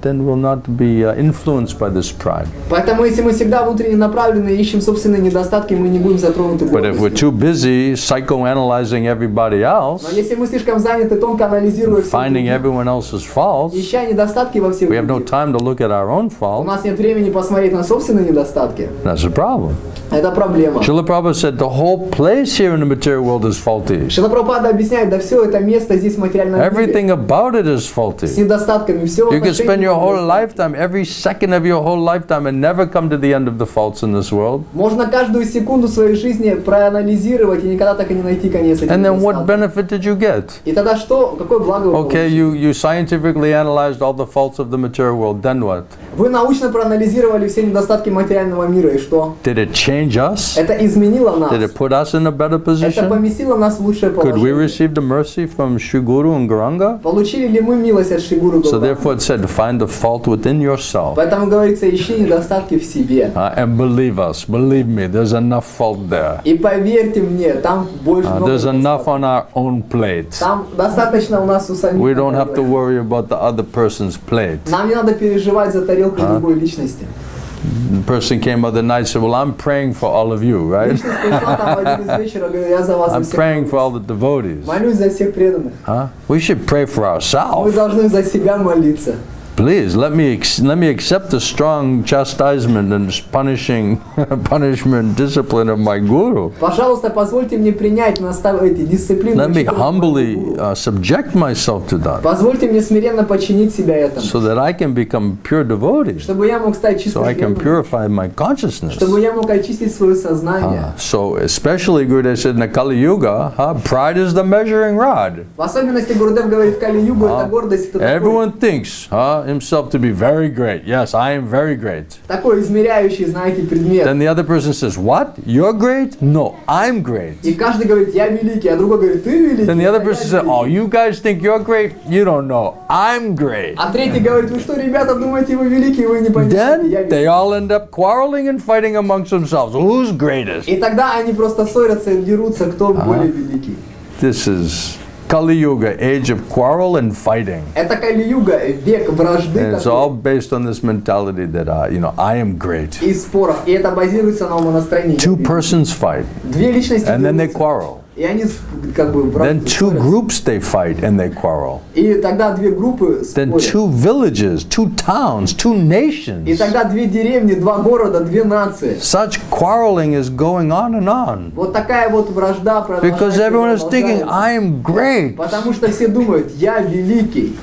then we'll not be influenced by this pride. Поэтому если мы всегда внутренне направлены и ищем собственные недостатки, мы не будем затронуты But if we're гордостью. too busy psychoanalyzing everybody else, Но если мы слишком заняты тонко анализируя все finding других, everyone else's faults, ища недостатки во всех we have no других, time to look at our own у faults, нас нет времени посмотреть на собственные недостатки. that's a problem. Это проблема. Srila Prabhupada said the whole place here in the material world is faulty. Шрила Прабхупада объясняет, да все это место здесь в материальном мире Everything about it is с faulty. недостатками, все You can spend your whole отношения. lifetime, every second of your whole lifetime, and never come to the end of the faults in this world. Можно каждую секунду своей жизни проанализировать и никогда так и не найти конец этим And then what недостаткам. benefit did you get? И тогда что? Какое благо вы Okay, получите? you scientifically analyzed all the faults of the material world, then what? Вы научно проанализировали все недостатки материального мира, и что? Did it change us? Это изменило нас. Did it put us in a better Это position? поместило нас в лучшее Could we положение. receive the mercy from Shri Guru and Gauranga? Получили ли мы милость от Шри Гуру So Гауранги? therefore it said to find the fault within yourself. Поэтому говорится, ищи недостатки в себе. And believe me, there's enough fault there. И поверьте мне, там больше много There's enough недостатков. on our own plate. Там достаточно у нас у самих. We don't have to проблем. worry about the other person's plate. Нам не надо переживать за тарелку другой личности. The person came other night and said, well, I'm praying for all of you, right? Личность пришла там в один из вечера, говорит, я за вас за I'm всех praying for all молюсь. the devotees. Молюсь за всех преданных. Huh? We should pray for Мы ourselves. должны за себя молиться. Please, let me accept the strong chastisement and punishment, discipline of my guru. Пожалуйста, позвольте мне принять эти дисциплины. Let me учителя humbly моего гуру. subject myself to that, Позвольте мне смиренно подчинить себя этому, so that I can become pure devotee, чтобы я мог стать so чистым I can преданным, purify my consciousness. чтобы я мог очистить свое сознание. So especially Gurudev said in the Kali Yuga, pride is the measuring rod. В особенности Гурудев говорит, в Кали-югу это гордость, это Everyone thinks himself to be very great. Yes, I am very great. такой измеряющий, знаете, предмет. Then the other person says, what? You're great? No, I'm great. И каждый говорит, я великий, а другой говорит, ты великий. Then the other а я person says, великий. oh, you guys think you're great? You don't know. I'm great. А третий говорит, вы что, ребята, думаете, вы великие, вы не понимаете, я Then великий. they all end up quarreling and fighting amongst themselves. Who's greatest? И тогда они просто ссорятся и дерутся, кто более великий. This is Kali Yuga, age of quarrel and fighting. Это Кали-юга, век вражды And it's all based on this mentality that, I am great. и споров. И это базируется на умонастроении. Two persons fight, Две личности and then they дерутся, quarrel. и они как бы Then two ссорятся. groups they fight and they quarrel. И тогда две группы Then спорят. two villages, two towns, two И nations. тогда две деревни, два города, две нации. Such quarreling is going on and on. Вот такая вот вражда Because продолжается, everyone is thinking, продолжается. I am great. Потому что все думают, я великий.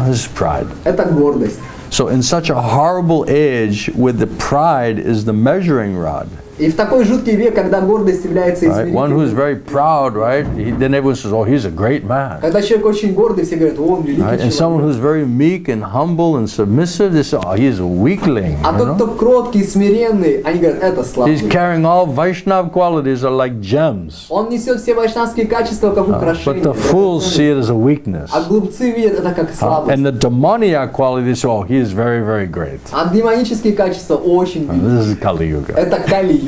This is pride. Это гордость. So in such a horrible age, with the pride is the measuring rod. И в такой жуткий век, когда гордость является Right? One who's измерителем, very proud, right? Then everyone says, oh, he's a great man. когда человек очень гордый, все говорят, он великий Right? And someone человек. who's very meek and humble and submissive, they say, oh, he's a weakling. А you тот, know? кто кроткий, смиренный, они говорят, это слабый. He's carrying all Vaishnav qualities are like gems. Он несет все вайшнавские качества как But украшение. the fools see it as a weakness. А глупцы видят это как слабость. And the demoniac qualities, oh, he is very, very great. А демонические качества очень велики. This is Kali Yuga. Это Кали-юга.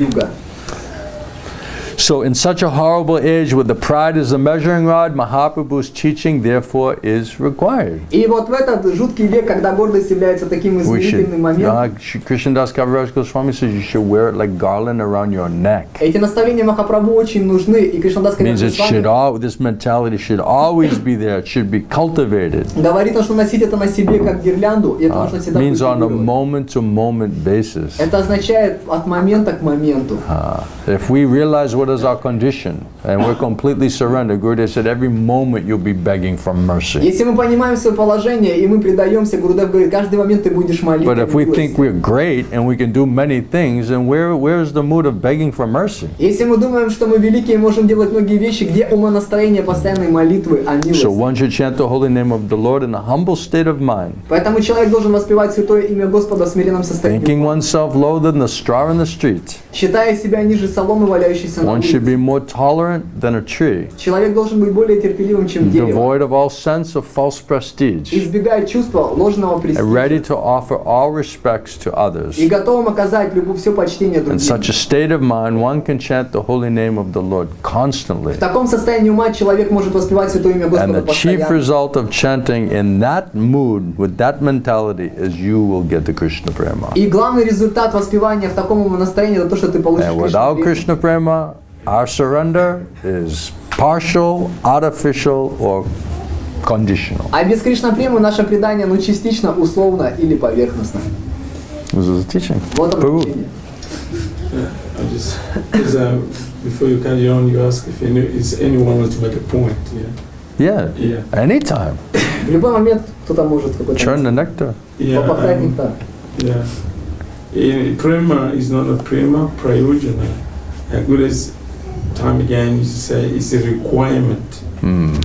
So in such a horrible age where the pride is the measuring rod, Mahaprabhu's teaching therefore is required. И вот в этот жуткий век, когда гордость является таким We should, измерительным моментом, Krishnadas Kaviraj Goswami says you should wear it like garland around your neck. эти наставления Махапрабху очень нужны, и Кришнадас Means it should Кавирaj this mentality should always be there. It should be cultivated. говорит, что носить это на себе как гирлянду, и это нужно всегда Means on a культивировать. moment-to-moment basis. Это означает от момента к моменту. If we realize what what is our condition, and we're completely surrendered, Gurudev said every moment you'll be begging for mercy. Если мы понимаем свое положение, и мы предаемся, Гурудев говорит, каждый момент ты будешь молиться. But if we think we're great and we can do many things, then where's the mood of begging for mercy? Если мы думаем, что мы великие и можем делать многие вещи, где умонастроение постоянной молитвы о милости? So one should chant the holy name of the Lord in a humble state of mind, Поэтому человек должен воспевать святое имя Господа в смиренном состоянии. thinking oneself lower than the straw in the street. Считая себя ниже соломы, валяющейся на One should улице. be more tolerant than a tree, Человек должен быть более терпеливым, чем дерево. devoid of all sense of false prestige, Избегая чувства ложного and престижа. ready to offer all respects to others. И готовым оказать все почтение In другим. such a state of mind, one can chant the holy name of the Lord constantly. В таком состоянии ума человек может воспевать святое имя And Господа the chief постоянно. result of chanting in that mood, with that mentality, is you will get the Krishna Prema. И главный результат воспевания в таком настроении это то, что ты получишь And Кришна without Прему. Krishna Prema, our surrender is partial, artificial, or conditional. А без Кришна Премы наше предание частично, условно или поверхностно. This is the teaching. Вот оно Prabhu. учение. I just, because before you carry on, you ask if anyone wants to make a point. Yeah, Yeah. anytime. В любой момент кто-то может какой-то Churn the nectar. попахтать нектар. Yeah. Prema is not a prema, prayojana. Good as time again used to say, it's a requirement. Mm.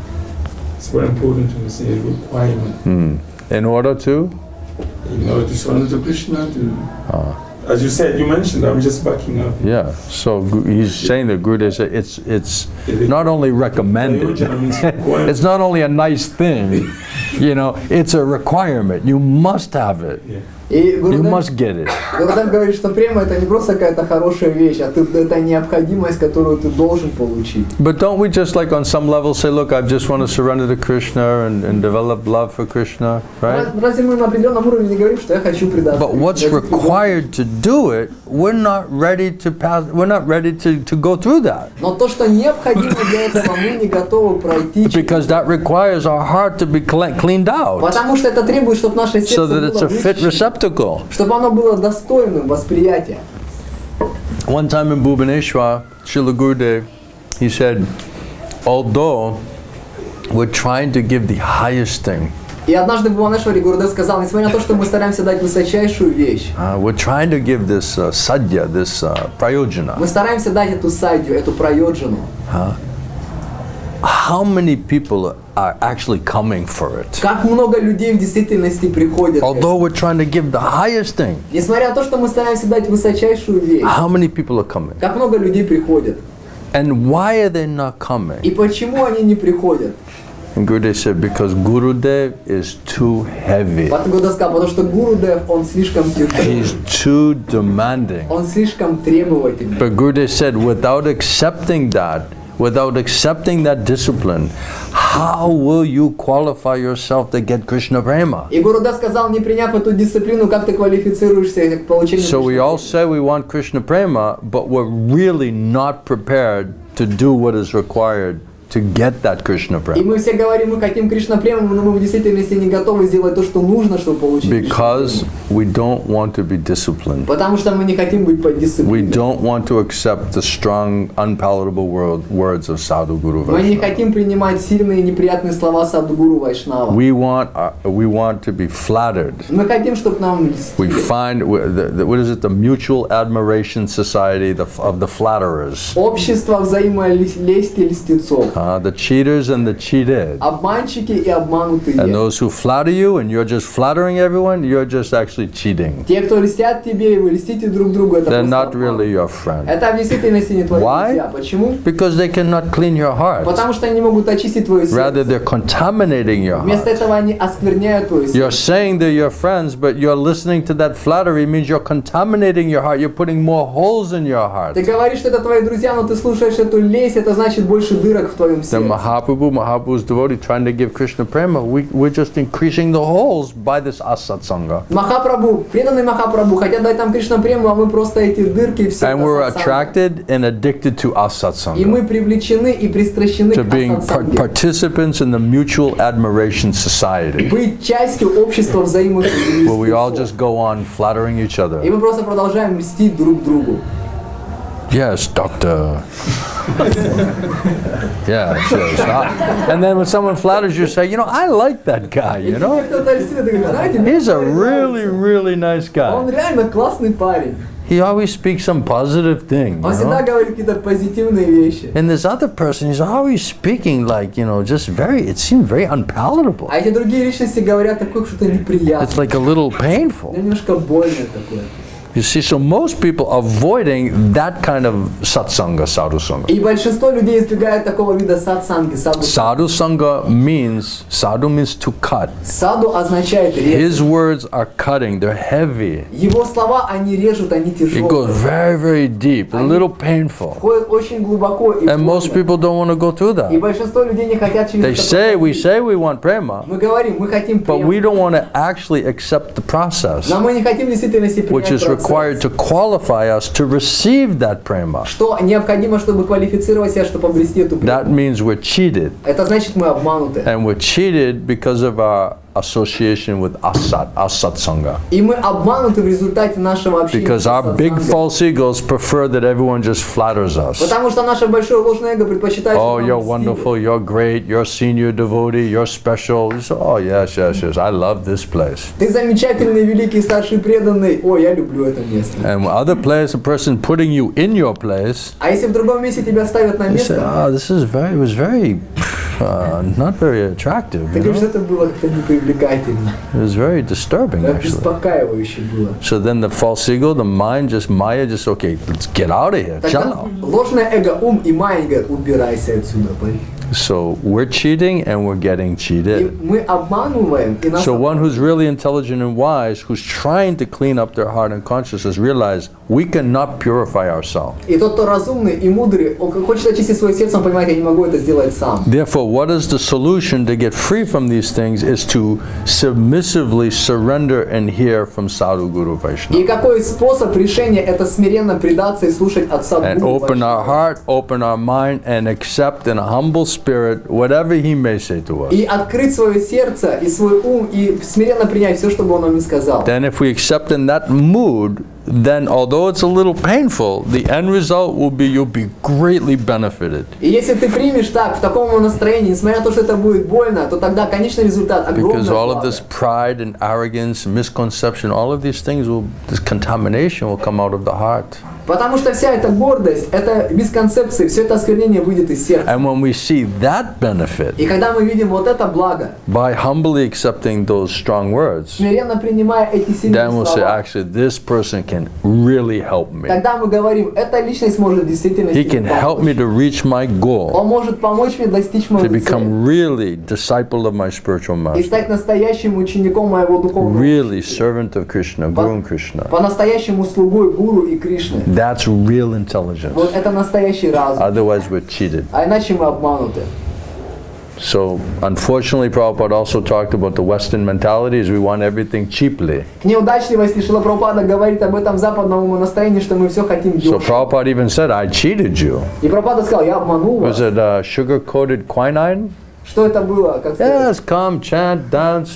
It's very important to understand, a requirement. Mm. In order to? In order to surrender to Krishna, as you said, you mentioned, I'm just backing up. Yeah. So he's saying that Gurudev said it's not only recommended. Prayojana means requirement. It's not only a nice thing, it's a requirement. You must have it. Yeah. И You must get it. Гурудев говорит, что према это не просто какая-то хорошая вещь, а это необходимость, которую ты должен получить. But don't we just like on some level say, look, I just want to surrender to Krishna and develop love for Krishna, right? Разве мы на определенном уровне не говорим, что я хочу предаться? But what's required to do it, we're not ready to go through that. Но то, что необходимо для этого, мы не готовы пройти. Because that requires our heart to be cleaned out, Потому что это требует, чтобы наше сердце so that it's было a fit вычищено, receptacle. чтобы оно было достойным восприятия. One time in Bhubaneswar, Srila Gurudev, he said, although we're trying to give the highest thing, И однажды в Бхуванешваре Гурудев сказал, несмотря на то, что мы стараемся дать высочайшую вещь, we're trying to give this sadhya, this prayojana. мы стараемся дать эту садью, эту прайоджану. How many people are actually coming for it? Как много людей в действительности приходят. к Although этому. we're trying to give the highest thing, Несмотря на то, что мы стараемся дать высочайшую вещь, how many people are coming? как много людей приходят. And why are they not coming? И почему они не приходят? And Gurudev said, because Gurudev is too heavy. Гурудев сказал, потому что Гурудев, он слишком тяжелый, He's too demanding. он слишком требовательный. But Gurudev said, without accepting that discipline, how will you qualify yourself to get Krishna Prema? И Гурудев сказал, не приняв эту дисциплину, как ты квалифицируешься к получению So we Кришны all Премы? say we want Krishna Prema, but we're really not prepared to do what is required to get that Krishna И Prema. мы все говорим, мы хотим Кришна Прему, но мы в действительности не готовы сделать то, что нужно, чтобы получить Кришна Because Прему. we don't want to be disciplined. Потому что мы не хотим быть под We дисциплиной. don't want to accept the strong, unpalatable words of Sadhu Guru Мы не Vaishnava. хотим принимать сильные и неприятные слова Садхгуру Вайшнава. We want to be flattered. Мы хотим, чтобы нам We льстили. find, what is it, the Mutual Admiration Society of the flatterers. Общество взаимолести льстецов. The cheaters and the cheated. Обманщики и обманутые. And those who flatter you and you're just flattering everyone, you're just actually cheating. Те, кто льстят тебе, и вы льстите друг другу, это They're просто not обман. really your friend. Это в действительности не твои Why? друзья. Почему? Because they cannot clean your heart. Потому что они не могут очистить твое Rather, сердце. they're contaminating your Вместо heart. этого они оскверняют твое You're сердце. saying they're your friends, but you're listening to that flattery means you're contaminating your heart. You're putting more holes in your heart. Ты говоришь, что это твои друзья, но ты слушаешь эту лесть, это значит больше дырок в твоем The сердце. Mahaprabhu's devotee trying to give Krishna Prema, we're just increasing the holes by this asatsanga. Махапрабху, преданный Махапрабху, хотят дать нам Кришна Прему, а мы просто эти дырки все And we're attracted and addicted to И asatsanga. мы привлечены и пристращены To к being асатсанге. participants in the Mutual Admiration Society, Быть частью общества взаимных where we all льстецов. just go on flattering each И other. мы просто продолжаем льстить друг другу. Yes, doctor. Yes. And then when someone flatters you, say, I like that guy, И тебе кто-то льстит, ты говоришь, знаете, мне He's a такой really, нравится. really nice Он guy. реально классный парень. He always speaks some positive thing, Он всегда говорит какие-то позитивные вещи. And this other person, he's always speaking like, just it seemed very unpalatable. А эти другие личности говорят такое что-то неприятное. It's like a little painful. Немножко больно такое. You see, so most people are avoiding that kind of satsanga, sadhu sangha. И большинство людей избегают такого вида сатсанги, саду. Sadhu sangha means to cut. Саду означает резать. His words are cutting, they're heavy. Его слова, они режут, они It goes тяжелые. very, very deep, a little painful. Входят очень глубоко и And most больно. people don't want to go through И that. большинство людей не хотят They через это we проходить. say we want prema, Мы говорим, мы хотим but we према. don't want to actually accept the process, Но мы не хотим в действительности which принять is required процесс. to qualify us to receive that prema. Что необходимо, чтобы квалифицировать себя, чтобы обрести эту That прему. means we're cheated. Это значит, мы обмануты. And we're cheated because of our association with asat sangha. И мы обмануты в результате нашего общения Because с our big сатсангой. false egos prefer that everyone just flatters us. Потому что наше большое ложное эго предпочитает, Oh, чтобы you're нам льстили. wonderful, you're great, you're senior devotee, you're special. You say, oh, yes, I love this place. Ты замечательный, великий, старший преданный. Ой, я люблю это место. And other place, a person putting you in your place, А если в другом месте тебя ставят на you say, место, oh, it was very, not very attractive. ты You говоришь, know? это было как-то непривлекательно. It was very disturbing, Это actually. беспокаивающе было. So then the false ego, the mind, Maya, okay, let's get out of here. Тогда Ciao. ложное эго, ум и майя говорят, убирайся отсюда. So we're cheating and we're getting И cheated. мы обманываем, и нас So one who's really intelligent and wise, who's trying to clean up their heart and consciousness, realize we cannot purify ourselves. И тот, кто разумный и мудрый, он хочет очистить свое сердце, он понимает, я не могу это сделать сам. Therefore, what is the solution to get free from these things is to submissively surrender and hear from Sadhu Guru И Vaishnava. какой способ решения – это смиренно предаться и слушать от And Садхгуру open our Вайшнава. heart, open our mind, and accept in a humble spirit whatever he may say to us. И открыть свое сердце и свой ум, и смиренно принять все, что бы он нам ни сказал. Then if we accept in that mood, then although it's a little painful, the end result will be you'll be greatly benefited. И если ты примешь так, в таком настроении, несмотря на то, что это будет больно, то тогда конечный результат огромный. Because all of this pride and arrogance and misconception, all of these things this contamination will come out of the heart. Потому что вся эта гордость, это без концепции, все это осквернение выйдет из сердца. And when we see that benefit, И когда мы видим вот это благо, by humbly accepting those strong words, смиренно принимая эти сильные then we'll say, слова, actually, this person can really help me. тогда мы говорим, эта личность может действительно He can help me to reach my goal, Он может помочь мне достичь to моей цели become really disciple of my spiritual и master, стать настоящим учеником моего духовного really servant of Krishna, Guru and Krishna. по-настоящему слугой Гуру и Кришны. That's real intelligence. Вот это настоящий разум. Otherwise, we're cheated. А иначе мы обмануты. So, unfortunately, Prabhupada also talked about the Western mentality is we want everything cheaply. К неудачливости Шрила Прабхупада говорит об этом западном настроении, что мы все хотим So дешево. Prabhupada even said, I cheated you. И Прабхупада сказал, я обманул Was вас. it sugar-coated quinine? Что это было? Как сказать? Yes, come, chant, dance,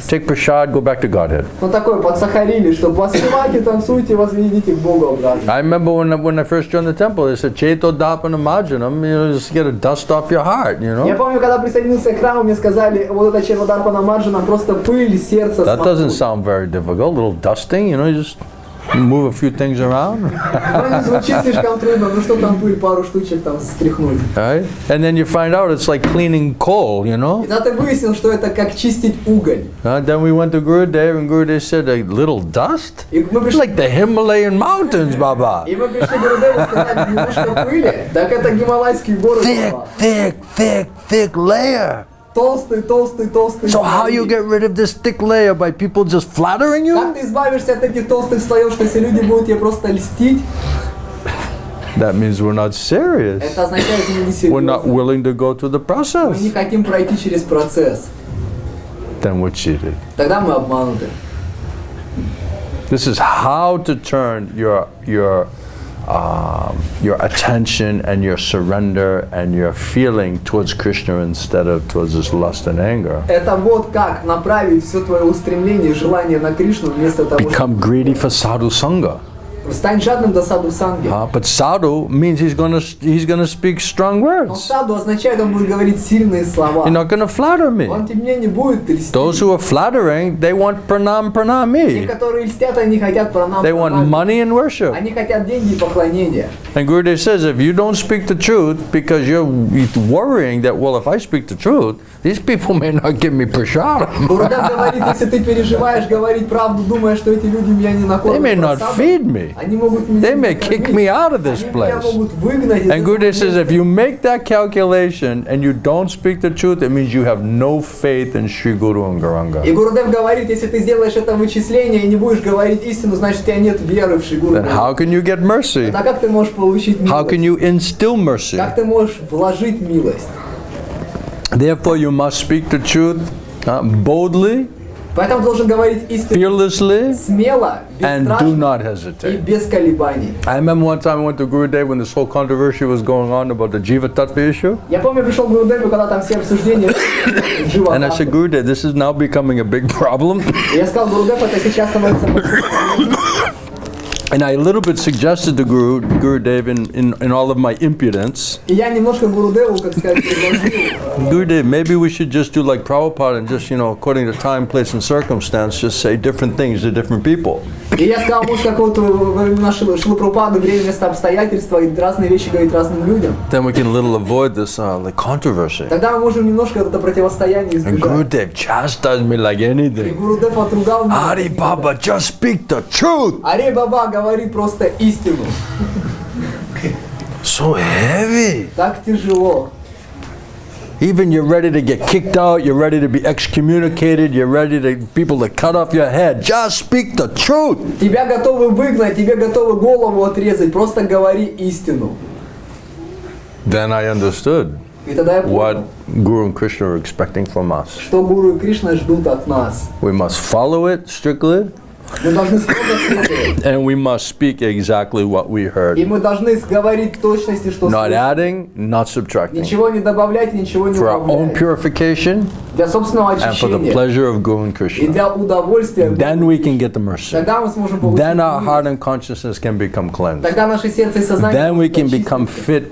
take prasad, go back to Godhead. Ну такое, подсахарили, что воспевайте, танцуйте, возведите к Богу обратно. I remember when I first joined the temple, they said, Cheto Dapana Majanam, just get a dust off your heart, Я помню, когда присоединился к храму, мне сказали, вот это Червадарпана Марджана, просто пыль, сердце That doesn't смахнуть. sound very difficult, a little dusting, you just move a few things around. Ну, не звучит слишком трудно, ну что там пыль, пару штучек там стряхнуть. Right? And then you find out it's like cleaning coal, И тогда ты выяснил, что это как чистить уголь. Then we went to Gurudev and Gurudev said, a little dust? И мы It's пришли, like the Himalayan mountains, Baba. и мы пришли к Гурудеву сказать, немножко пыли, так это гималайские горы. Thick, Баба. thick, thick, thick layer. Толстый, толстый, толстый. So how слой. you get rid of this thick layer? By people just flattering Как you? ты избавишься от этих толстых слоев, что если люди будут тебе просто льстить, That means we're not serious. это означает, что мы не We're not серьезны. willing to go through the Мы не process. хотим пройти через процесс. Then we're cheated. Тогда мы обмануты. This is how to turn your attention and your surrender and your feeling towards Krishna instead of towards this lust and anger. Это вот как направить все твое устремление, желание на Кришну вместо того, Become greedy for sadhu sangha. Стань жадным до саду санги. But sadhu means he's gonna speak strong Но words. саду означает, он будет говорить сильные слова. You're not gonna flatter me. Он тебе не будет льстить. Those who are flattering, they want pranam Те, me. которые льстят, они хотят пранам. They want money and worship. Они хотят деньги и поклонения. And Gurudev says, if you don't speak the truth because you're worrying that, well, if I speak the truth, these people may not give me prasadam. Гурудев говорит, если ты переживаешь говорить правду, думая, что эти люди меня не They накормят may not просадом, feed me. они могут меня They may не kick кормить. me out of this Они меня place. могут выгнать из And этого Gurudev says, места. if you make that calculation and you don't speak the truth, it means you have no faith in Sri Guru and И Garanga. Гурудев говорит, если ты сделаешь это вычисление и не будешь говорить истину, значит, у тебя нет веры в Шри-Гуру. Then how can you get mercy? Тогда как ты можешь получить How can милость? you instill mercy? Как ты можешь вложить милость? Therefore, you must speak the truth boldly, Поэтому должен говорить истину fearlessly, смело, and do бесстрашно not и hesitate. без колебаний. I remember one time I went to Gurudev when this whole controversy was going on about the Jiva Tattva issue. Я помню, пришел к Гурудеву, когда там все обсуждения And I said, живо. Gurudev, this is now becoming a big problem. Я сказал, Гурудев, это сейчас становится большой. And I a little bit suggested to Gurudev in all of my impudence, И я немножко Гурудеву, как сказать, предложил. Gurudev, maybe we should just do like Prabhupada and just, according to time, place, and circumstance, just say different things to different people. И я сказал, может, как вот во времена Шилы Прабхупады, время, место, обстоятельства, и разные вещи говорить разным людям. Then we can a little avoid this like controversy. Тогда мы можем немножко это противостояние And избежать. Gurudev chastised me like И anything. Гурудев отругал меня. Hari Baba, just speak the truth. Аре Баба, говори просто истину. So heavy. Так тяжело. Even you're ready to get kicked out, you're ready to be excommunicated, you're ready to people to cut off your head. Just speak the truth. Тебя готовы выгнать, тебе готовы голову отрезать. Просто говори истину. Then I understood И тогда я понял, what Guru and Krishna are expecting from us. что Гуру и Кришна ждут от нас. We must follow it strictly, Мы должны строго следовать. and we must speak exactly what we И heard. мы должны говорить в точности, что Not слышим. adding, not subtracting. Ничего не добавлять, ничего не For our own убавлять. purification Для собственного and for the очищения pleasure of Guru and и Krishna. для удовольствия. Then we can get the mercy. Тогда мы сможем получить Then our милость. heart and consciousness can become cleansed. Тогда наше сердце и сознание Then we будут can очищены. become fit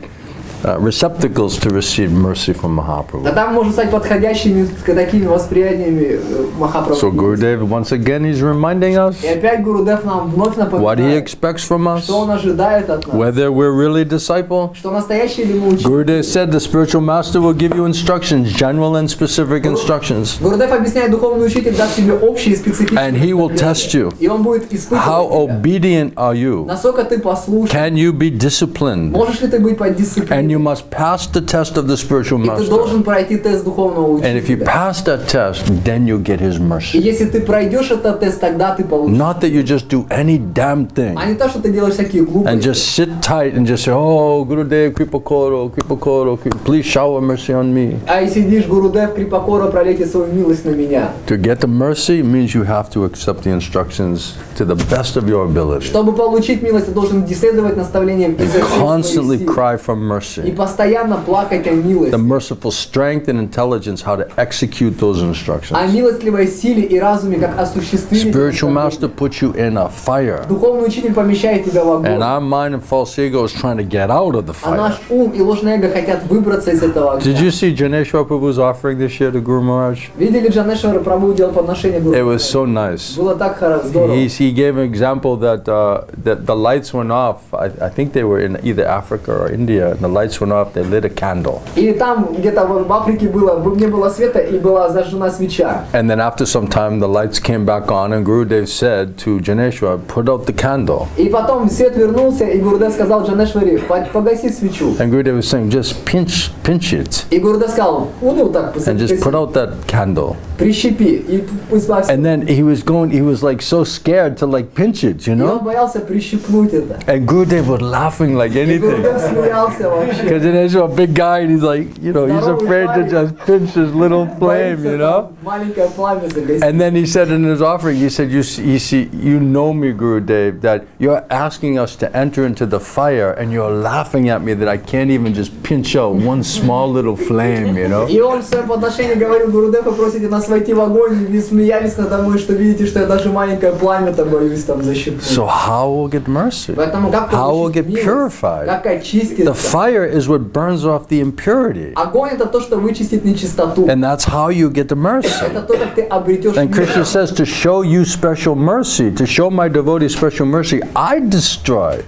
receptacles to receive mercy from Mahaprabhu. Тогда мы можем стать подходящими к такими восприятиями Махапрабху. So Gurudev, once again, he's reminding us И опять Гурудев нам вновь what he напоминает, expects from us, что он ожидает от нас. whether we're really disciple. Что настоящий ли мы учитель. Gurudev said the spiritual master will give you instructions, general and specific instructions, Гурудев объясняет, духовный учитель даст тебе общие и специфические and he will наставления. test you. И он будет испытывать How тебя. obedient are you? Насколько ты послушен. Can you be disciplined? Можешь ли ты быть под And дисциплиной? you must pass the test of the spiritual И ты master. должен пройти тест духовного And if you учителя. pass that test, then you get his И mercy. если ты пройдешь этот тест, тогда ты получишь. Not that you just do any damn thing А не то, что ты делаешь всякие and глупости. just sit tight and just say, oh, Gurudev, Kripakoro, please shower mercy on me. А и сидишь, Гурудев, Крипакора, пролейте свою милость на меня. To get the mercy means you have to accept the instructions to the best of your ability. Чтобы получить милость, ты должен следовать наставлениям изо всех своих Constantly сил. cry for И mercy. постоянно плакать о милости. The merciful strength and intelligence how to execute those О instructions. милостливой силе и разуме, как осуществить эти Spiritual master наставления. puts you in a fire. Духовный учитель помещает тебя в огонь. And our mind and false ego is trying to get out of the А fire. наш ум и ложное эго хотят выбраться из этого Did огня. you see Janeshwar Prabhu's offering this year to Guru Maharaj? Видели, Джанешвара Прабху делал подношение Гуру? It was so nice. Было так здорово. He gave an example that that the lights went off. I think they were in either Africa or India, and the lights went off. They lit a candle, И там где-то в Африке не было света и была зажжена свеча. and then after some time, the lights came back on, and Gurudev said to Janeshwar, "Put out the candle." И потом свет вернулся, и Гурудев сказал Джанешваре, погаси свечу. And Gurudev was saying, "Just pinch it, И Гурудев сказал, ну так, and just put out that candle." прищепи и избавься. And then he was like so scared to like pinch it, you И он know. боялся прищепнуть это. And Gurudev was laughing like И Гурудев anything. смеялся вообще. Because Janeshwar, a big guy, and he's like, he's afraid to just pinch his little flame, Боится you там know. маленькое пламя загасить. And then he said in his offering, he said, you know me, Gurudev, that you're asking us to enter into the fire, and you're laughing at me that I can't even just pinch out one small little flame, you know. И он в своем подношении говорил, Гурудев, вы просите нас в войти в огонь, и смеялись надо мной, что видите, что я даже маленькое пламя-то боюсь там защипнуть. So how will get mercy? Поэтому как How will получить get милость? purified? Как The очиститься? fire is what burns off the impurity. Огонь это то, что вычистит нечистоту. And that's how you get the mercy. Это то, как ты обретешь And Krishna милость. says, to show you special mercy, to show my devotees special mercy, I destroy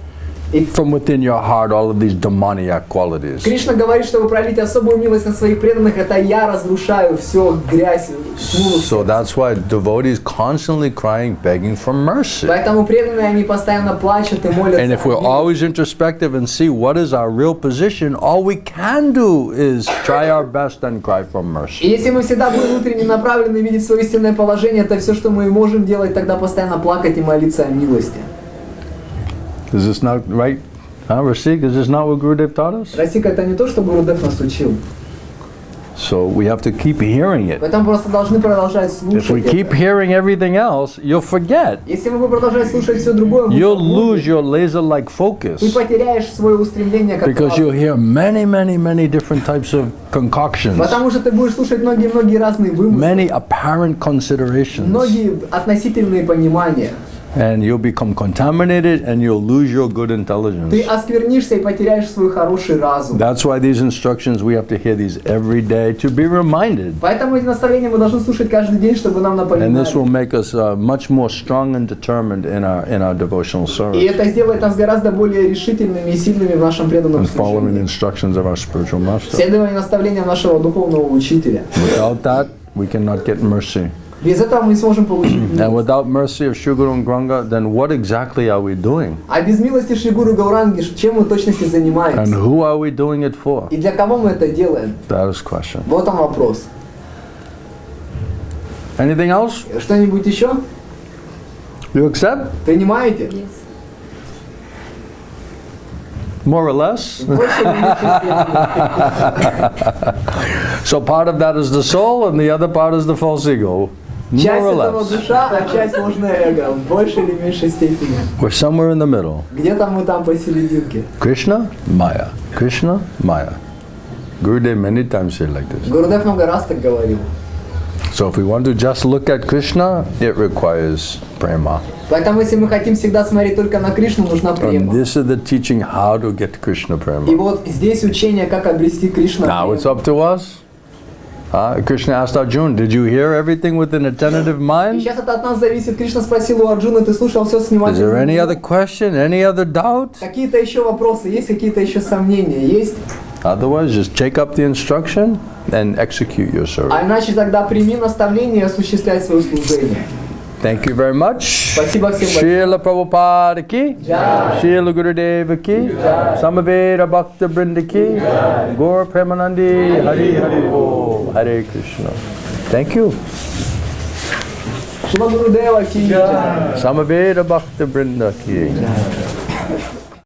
from within your heart all of these demoniac qualities. Кришна говорит, чтобы пролить особую милость на своих преданных, это я разрушаю все грязь, тьму. So that's why devotees constantly crying, begging for mercy. Поэтому преданные, они постоянно плачут и молятся. And if we're о милости. always introspective and see what is our real position, all we can do is try our best and cry for И mercy. если мы всегда будем внутренне направлены видеть свое истинное положение, это все, что мы и можем делать, тогда постоянно плакать и молиться о милости. Is this not right? Huh, Rasik? Is this not what Gurudev taught us? Расика, это не то, что Гурудев нас учил. So we have to keep hearing it. Поэтому просто должны продолжать If we слушать keep это. hearing everything else, you'll forget. Если вы будете продолжать слушать все другое, вы You'll забудете. lose your laser-like Ты focus потеряешь свое устремление как because раз. you'll hear many different types of concoctions, Потому что ты будешь слушать многие разные вымыслы, many apparent considerations, многие относительные понимания. and you'll become contaminated and you'll lose your good Ты intelligence. осквернишься и потеряешь свой хороший разум. That's why these instructions, we have to hear these every day to be reminded. Поэтому эти наставления мы должны слушать каждый день, чтобы нам And this will напоминали. make us much more strong and determined in our devotional И service это сделает нас гораздо более решительными и сильными в нашем преданном and following the служении. instructions of our spiritual master. Следование наставлениям нашего духовного учителя. Without that, we cannot get mercy. Без этого мы не сможем получить And милость. without mercy of Sri Guru and Granga, then what exactly are we doing? А без милости Шри Гуру Гауранги, чем мы в точности And занимаемся? who are we doing it for? И для кого мы это делаем? That is question. Вот он вопрос. Anything else? Что-нибудь еще? You accept? Принимаете? More or less? Больше или меньше степени? So part of that is the soul and the other part is the false ego. More Часть or этого less. душа, а часть ложное эго. В большей или меньшей степени. We're somewhere in the middle. Где-то мы там посерединке. Krishna, Maya. Krishna, Maya. Gurudev many times said like this. Гурудев много раз так говорил. So if we want to just look at Krishna, it requires prema. Поэтому, если мы хотим всегда смотреть только на Кришну, нужна And према. this is the teaching how to get Krishna И prema. вот здесь учение, как обрести Кришна. Now it's up to us. Krishna asked Arjuna, did you hear everything with an attentive И mind? сейчас это от нас зависит. Кришна спросил у Арджуны, ты слушал все с Is there any вниманием? other question, any other doubt? Какие-то еще вопросы есть, какие-то еще сомнения есть? Otherwise, just take up the instruction and execute your А service. иначе тогда прими наставление и осуществляй свое служение. Thank you very much. Спасибо всем большое. Srila Prabhupada ki, Jai. Srila Gurudeva ki, Samaveda Bhakta Brinda ki, Gaur Premanandi, Hari Hari Bol, Hare Krishna. Thank you. Шила Гурудева ки. Samaveda Bhakta Brinda ki.